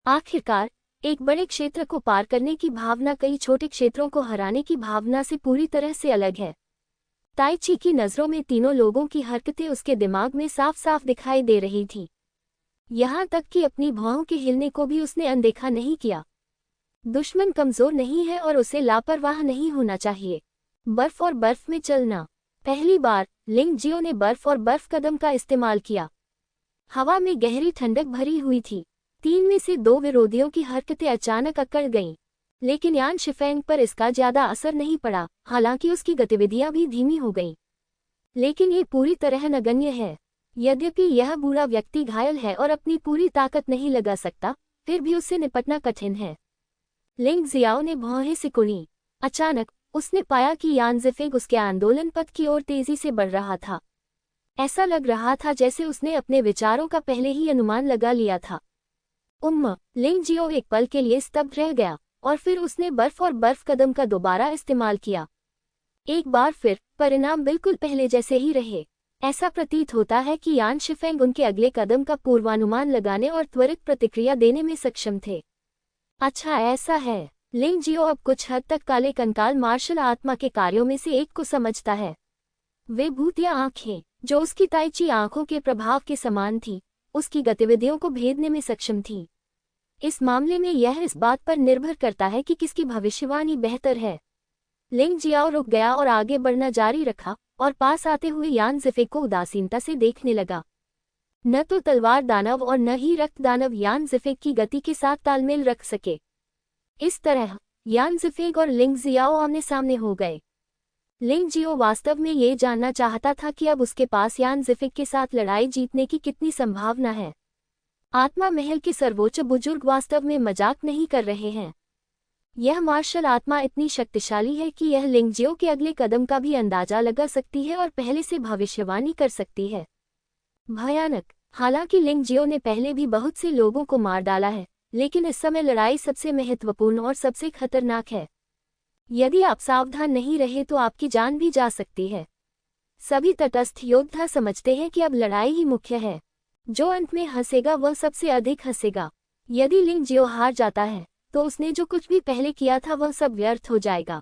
आखिरकार एक बड़े क्षेत्र को पार करने की भावना कई छोटे क्षेत्रों को हराने की भावना से पूरी तरह से अलग है। ताई ची की नज़रों में तीनों लोगों की हरकतें उसके दिमाग में साफ साफ दिखाई दे रही थीं। यहाँ तक कि अपनी भौहों के हिलने को भी उसने अनदेखा नहीं किया। दुश्मन कमजोर नहीं है और उसे लापरवाह नहीं होना चाहिए। बर्फ और बर्फ में चलना। पहली बार लिंग जियो ने बर्फ और बर्फ कदम का इस्तेमाल किया। हवा में गहरी ठंडक भरी हुई थी। 3 में से 2 विरोधियों की हरकतें अचानक अकड़ गईं, लेकिन यान शिफेंग पर इसका ज्यादा असर नहीं पड़ा। हालांकि उसकी गतिविधियां भी धीमी हो गईं, लेकिन ये पूरी तरह नगण्य है। यद्यपि यह बूढ़ा व्यक्ति घायल है और अपनी पूरी ताकत नहीं लगा सकता, फिर भी उससे निपटना कठिन है। लिंग जियाओ ने भौहें सिकुड़ी। अचानक उसने पाया कि यान ज़िफिग उसके आंदोलन पथ की ओर तेजी से बढ़ रहा था। ऐसा लग रहा था जैसे उसने अपने विचारों का पहले ही अनुमान लगा लिया था। लिंग जियो एक पल के लिए स्तब्ध रह गया और फिर उसने बर्फ और बर्फ कदम का दोबारा इस्तेमाल किया। एक बार फिर परिणाम बिल्कुल पहले जैसे ही रहे। ऐसा प्रतीत होता है कि यान शिफेंग उनके अगले कदम का पूर्वानुमान लगाने और त्वरित प्रतिक्रिया देने में सक्षम थे। अच्छा ऐसा है। लिंग जियो अब कुछ हद तक काले कंकाल मार्शल आत्मा के कार्यों में से एक को समझता है। वे भूतिया आंखें, जो उसकी ताई ची आंखों के प्रभाव के समान थी, उसकी गतिविधियों को भेदने में सक्षम थी। इस मामले में यह इस बात पर निर्भर करता है कि किसकी भविष्यवाणी बेहतर है। लिंग जियाओ रुक गया और आगे बढ़ना जारी रखा और पास आते हुए यान ज़िफिग को उदासीनता से देखने लगा। न तो तलवार दानव और न ही रक्त दानव यान ज़िफिग की गति के साथ तालमेल रख सके। इस तरह यान ज़िफिग और लिंग जियाओ आमने सामने हो गए। लिंग जियो वास्तव में ये जानना चाहता था कि अब उसके पास यान ज़िफिग के साथ लड़ाई जीतने की कितनी संभावना है। आत्मा महल के सर्वोच्च बुजुर्ग वास्तव में मजाक नहीं कर रहे हैं। यह मार्शल आत्मा इतनी शक्तिशाली है कि यह लिंग जियो के अगले कदम का भी अंदाजा लगा सकती है और पहले से भविष्यवाणी कर सकती है। भयानक। हालांकि लिंग जियो ने पहले भी बहुत से लोगों को मार डाला है, लेकिन इस समय लड़ाई सबसे महत्वपूर्ण और सबसे खतरनाक है। यदि आप सावधान नहीं रहे तो आपकी जान भी जा सकती है। सभी तटस्थ योद्धा समझते हैं कि अब लड़ाई ही मुख्य है। जो अंत में हंसेगा वह सबसे अधिक हंसेगा। यदि लिंग जियो हार जाता है तो उसने जो कुछ भी पहले किया था वह सब व्यर्थ हो जाएगा।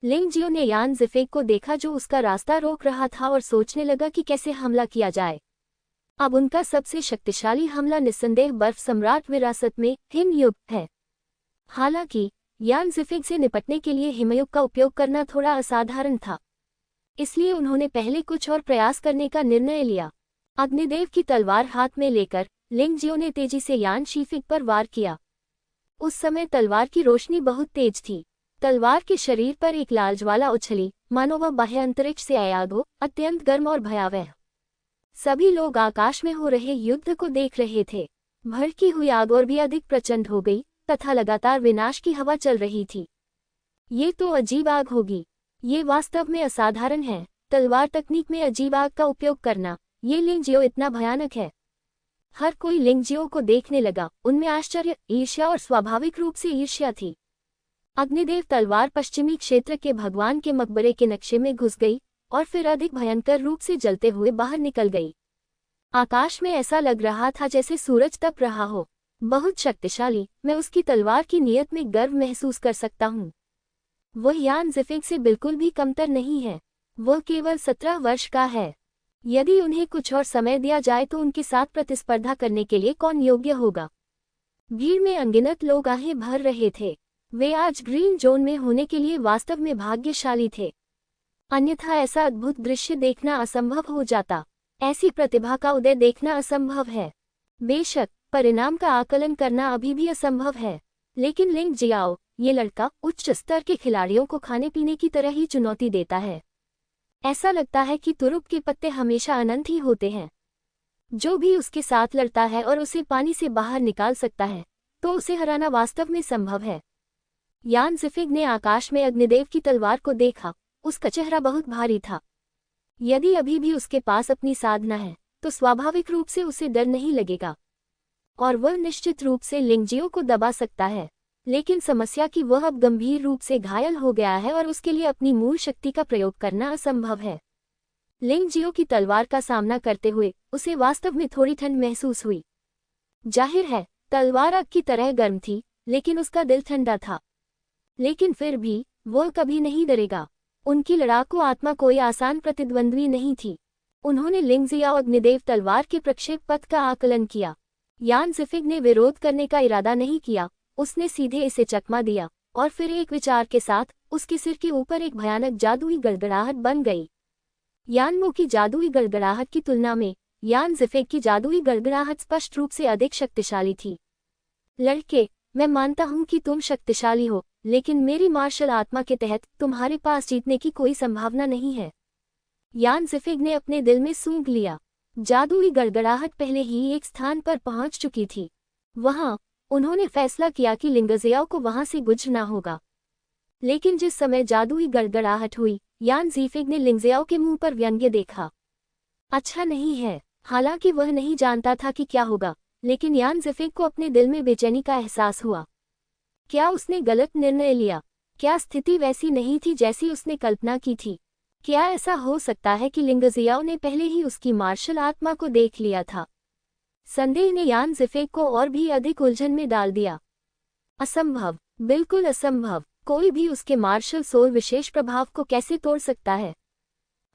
लिंग जियो ने यान ज़िफिग को देखा जो उसका रास्ता रोक रहा था और सोचने लगा कि कैसे हमला किया जाए। अब उनका सबसे शक्तिशाली हमला निस्संदेह बर्फ सम्राट विरासत में हिमयुग है। हालांकि यान ज़िफिग से निपटने के लिए हिमयुग का उपयोग करना थोड़ा असाधारण था, इसलिए उन्होंने पहले कुछ और प्रयास करने का निर्णय लिया। अग्निदेव की तलवार हाथ में लेकर लिंग जियो ने तेजी से यान ज़िफिग पर वार किया। उस समय तलवार की रोशनी बहुत तेज थी। तलवार के शरीर पर एक लाल ज्वाला उछली, मानो वह बाह्य अंतरिक्ष से आया हो, अत्यंत गर्म और भयावह। सभी लोग आकाश में हो रहे युद्ध को देख रहे थे। भड़की हुई आग और भी अधिक प्रचंड हो गई तथा लगातार विनाश की हवा चल रही थी। ये तो अजीब आग होगी। ये वास्तव में असाधारण है। तलवार तकनीक में अजीब आग का उपयोग करना, ये लिंग जियो इतना भयानक है। हर कोई लिंग जियो को देखने लगा। उनमें आश्चर्य, ईर्ष्या और स्वाभाविक रूप से ईर्ष्या थी। अग्निदेव तलवार पश्चिमी क्षेत्र के भगवान के मकबरे के नक्शे में घुस गई और फिर अधिक भयंकर रूप से जलते हुए बाहर निकल गई। आकाश में ऐसा लग रहा था जैसे सूरज तप रहा हो। बहुत शक्तिशाली। मैं उसकी तलवार की नियत में गर्व महसूस कर सकता हूँ। वह यान ज़िफिग से बिल्कुल भी कमतर नहीं है। वह केवल 17 वर्ष का है। यदि उन्हें कुछ और समय दिया जाए तो उनके साथ प्रतिस्पर्धा करने के लिए कौन योग्य होगा। भीड़ में अनगिनत लोग आहें भर रहे थे। वे आज ग्रीन जोन में होने के लिए वास्तव में भाग्यशाली थे, अन्यथा ऐसा अद्भुत दृश्य देखना असंभव हो जाता। ऐसी प्रतिभा का उदय देखना असंभव है। बेशक परिणाम का आकलन करना अभी भी असंभव है, लेकिन लिंग जियाओ, ये लड़का उच्च स्तर के खिलाड़ियों को खाने पीने की तरह ही चुनौती देता है। ऐसा लगता है कि तुरुप के पत्ते हमेशा अनंत ही होते हैं। जो भी उसके साथ लड़ता है और उसे पानी से बाहर निकाल सकता है, तो उसे हराना वास्तव में संभव है। यान ज़िफिग ने आकाश में अग्निदेव की तलवार को देखा। उसका चेहरा बहुत भारी था। यदि अभी भी उसके पास अपनी साधना है, तो स्वाभाविक रूप से उसे डर नहीं लगेगा और वह निश्चित रूप से लिंगजियो को दबा सकता है। लेकिन समस्या कि वह अब गंभीर रूप से घायल हो गया है और उसके लिए अपनी मूल शक्ति का प्रयोग करना असंभव है। लिंगजियो की तलवार का सामना करते हुए उसे वास्तव में थोड़ी ठंड महसूस हुई। जाहिर है तलवार आग की तरह गर्म थी, लेकिन उसका दिल ठंडा था। लेकिन फिर भी वह कभी नहीं डरेगा। उनकी लड़ाकू आत्मा कोई आसान प्रतिद्वंद्वी नहीं थी। उन्होंने लिंगजियाओ अग्निदेव तलवार के प्रक्षेप पथ का आकलन किया। यान ज़िफिग ने विरोध करने का इरादा नहीं किया। उसने सीधे इसे चकमा दिया और फिर एक विचार के साथ उसके सिर के ऊपर एक भयानक जादुई गड़गड़ाहट बन गई। यानमो की जादुई गड़गड़ाहट की तुलना में यान ज़िफिग की जादुई गड़गड़ाहट स्पष्ट रूप से अधिक शक्तिशाली थी। लड़के, मैं मानता हूं कि तुम शक्तिशाली हो, लेकिन मेरी मार्शल आत्मा के तहत तुम्हारे पास जीतने की कोई संभावना नहीं है। यान ज़िफिग ने अपने दिल में सूंघ लिया। जादुई गड़गड़ाहट पहले ही एक स्थान पर पहुंच चुकी थी। वहां उन्होंने फैसला किया कि लिंगजियाओ को वहां से गुजरना होगा। लेकिन जिस समय जादुई गड़गड़ाहट हुई, यान ज़िफिग ने लिंगजियाओ के मुंह पर व्यंग्य देखा। अच्छा नहीं है। हालांकि वह नहीं जानता था कि क्या होगा, लेकिन यान ज़िफिग को अपने दिल में बेचैनी का एहसास हुआ। क्या उसने गलत निर्णय लिया? क्या स्थिति वैसी नहीं थी जैसी उसने कल्पना की थी? क्या ऐसा हो सकता है कि लिंगजियाओ ने पहले ही उसकी मार्शल आत्मा को देख लिया था? संदेह ने यान ज़िफिग को और भी अधिक उलझन में डाल दिया। असंभव, बिल्कुल असंभव। कोई भी उसके मार्शल सोल विशेष प्रभाव को कैसे तोड़ सकता है?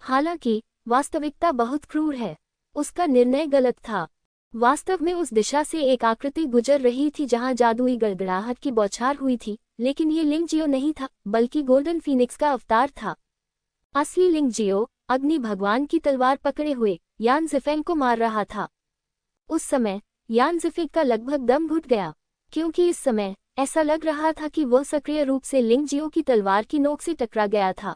हालांकि वास्तविकता बहुत क्रूर है। उसका निर्णय गलत था। वास्तव में उस दिशा से एक आकृति गुजर रही थी जहां जादुई गड़गड़ाहट की बौछार हुई थी, लेकिन ये लिंगजियो नहीं था, बल्कि गोल्डन फीनिक्स का अवतार था। असली लिंगजियो अग्नि भगवान की तलवार पकड़े हुए यान ज़िफिग को मार रहा था। उस समय यान ज़िफिग का लगभग दम घुट गया, क्योंकि इस समय ऐसा लग रहा था कि वह सक्रिय रूप से लिंगजियो की तलवार की नोक से टकरा गया था।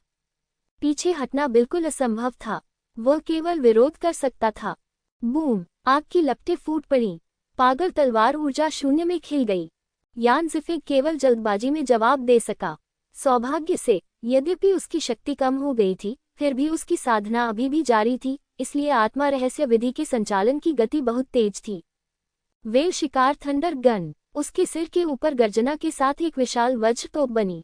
पीछे हटना बिल्कुल असंभव था। वह केवल विरोध कर सकता था। बूम! आग की लपटें फूट पड़ीं। पागल तलवार ऊर्जा शून्य में खिल गई। यान ज़िफिग केवल जल्दबाजी में जवाब दे सका। सौभाग्य से, यद्यपि उसकी शक्ति कम हो गई थी, फिर भी उसकी साधना अभी भी जारी थी, इसलिए आत्मा रहस्य विधि के संचालन की गति बहुत तेज थी। वेल शिकार थंडर गन, उसके सिर के ऊपर गर्जना के साथ एक विशाल वज्र तोप बनी।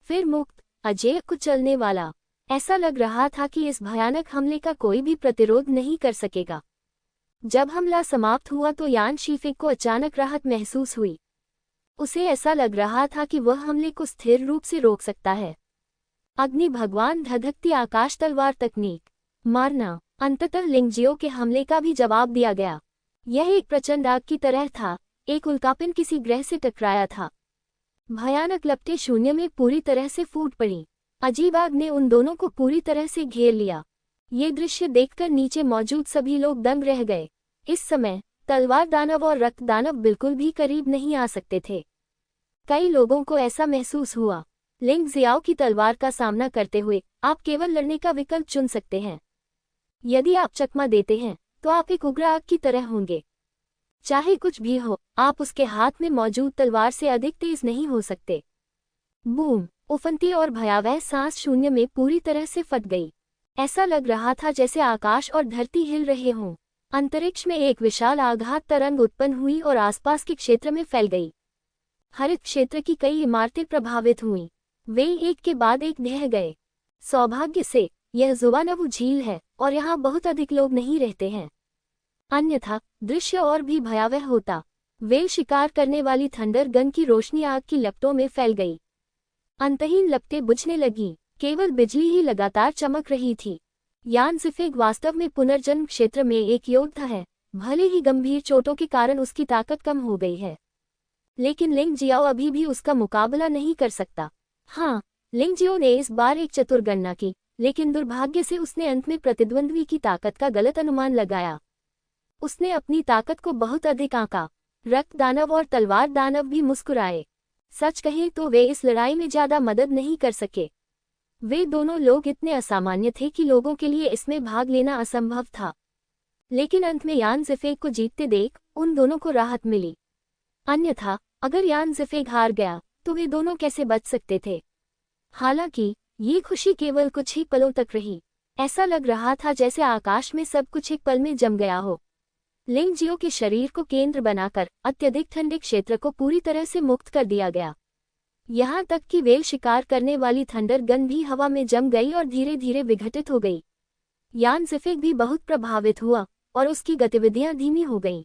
फिर मुक्त, अजेय कुचलने वाला। ऐसा लग रहा था कि इस भयानक हमले का कोई भी प्रतिरोध नहीं कर सकेगा। जब हमला समाप्त हुआ तो यान ज़िफिग को अचानक राहत महसूस हुई। उसे ऐसा लग रहा था कि वह हमले को स्थिर रूप से रोक सकता है। अग्नि भगवान धधकती आकाश तलवार तकनीक, मारना। अंततः लिंगजियो के हमले का भी जवाब दिया गया। यह एक प्रचंड आग की तरह था। एक उल्कापिंड किसी ग्रह से टकराया था। भयानक लपटें शून्य में पूरी तरह से फूट पड़ी। अजीब आग ने उन दोनों को पूरी तरह से घेर लिया। ये दृश्य देखकर नीचे मौजूद सभी लोग दंग रह गए। इस समय तलवार दानव और रक्त दानव बिल्कुल भी करीब नहीं आ सकते थे। कई लोगों को ऐसा महसूस हुआ। लिंगजियाओ की तलवार का सामना करते हुए आप केवल लड़ने का विकल्प चुन सकते हैं। यदि आप चकमा देते हैं, तो आप एक उग्र आग की तरह होंगे। चाहे कुछ भी हो, आप उसके हाथ में मौजूद तलवार से अधिक तेज नहीं हो सकते। बूम! उफनती और भयावह सांस शून्य में पूरी तरह से फट गई। ऐसा लग रहा था जैसे आकाश और धरती हिल रहे हों। अंतरिक्ष में एक विशाल आघात तरंग उत्पन्न हुई और आसपास के क्षेत्र में फैल गई। हरित क्षेत्र की कई इमारतें प्रभावित हुईं। वे एक के बाद एक ढह गए। सौभाग्य से यह जुवानवु झील है और यहाँ बहुत अधिक लोग नहीं रहते हैं, अन्यथा दृश्य और भी भयावह होता। वेल शिकार करने वाली थंडर गन की रोशनी आग की लपटों में फैल गई। अंतहीन लपटें बुझने लगी, केवल बिजली ही लगातार चमक रही थी। यान ज़िफ़ेग वास्तव में पुनर्जन्म क्षेत्र में एक योद्धा है, भले ही गंभीर चोटों के कारण उसकी ताकत कम हो गई है। लेकिन लिंग जियाओ अभी भी उसका मुकाबला नहीं कर सकता। हाँ, लिंग जियाओ ने इस बार एक चतुर गणना की, लेकिन दुर्भाग्य से उसने अंत में प्रतिद्वंद्वी की ताकत का गलत अनुमान लगाया। उसने अपनी ताकत को बहुत अधिक आंका। रक्त दानव और तलवार दानव भी मुस्कुराए। सच कहें तो वे इस लड़ाई में ज्यादा मदद नहीं कर सके। वे दोनों लोग इतने असामान्य थे कि लोगों के लिए इसमें भाग लेना असंभव था। लेकिन अंत में यान ज़िफ़ेग को जीतते देख उन दोनों को राहत मिली। अन्यथा अगर यान ज़िफ़ेग हार गया तो वे दोनों कैसे बच सकते थे। हालांकि ये खुशी केवल कुछ ही पलों तक रही। ऐसा लग रहा था जैसे आकाश में सब कुछ एक पल में जम गया हो। लिंग जियो के शरीर को केंद्र बनाकर अत्यधिक ठंडे क्षेत्र को पूरी तरह से मुक्त कर दिया गया। यहाँ तक कि वेल शिकार करने वाली थंडर गन भी हवा में जम गई और धीरे धीरे विघटित हो गई। यान ज़िफ़ेग भी बहुत प्रभावित हुआ और उसकी गतिविधियां धीमी हो गईं।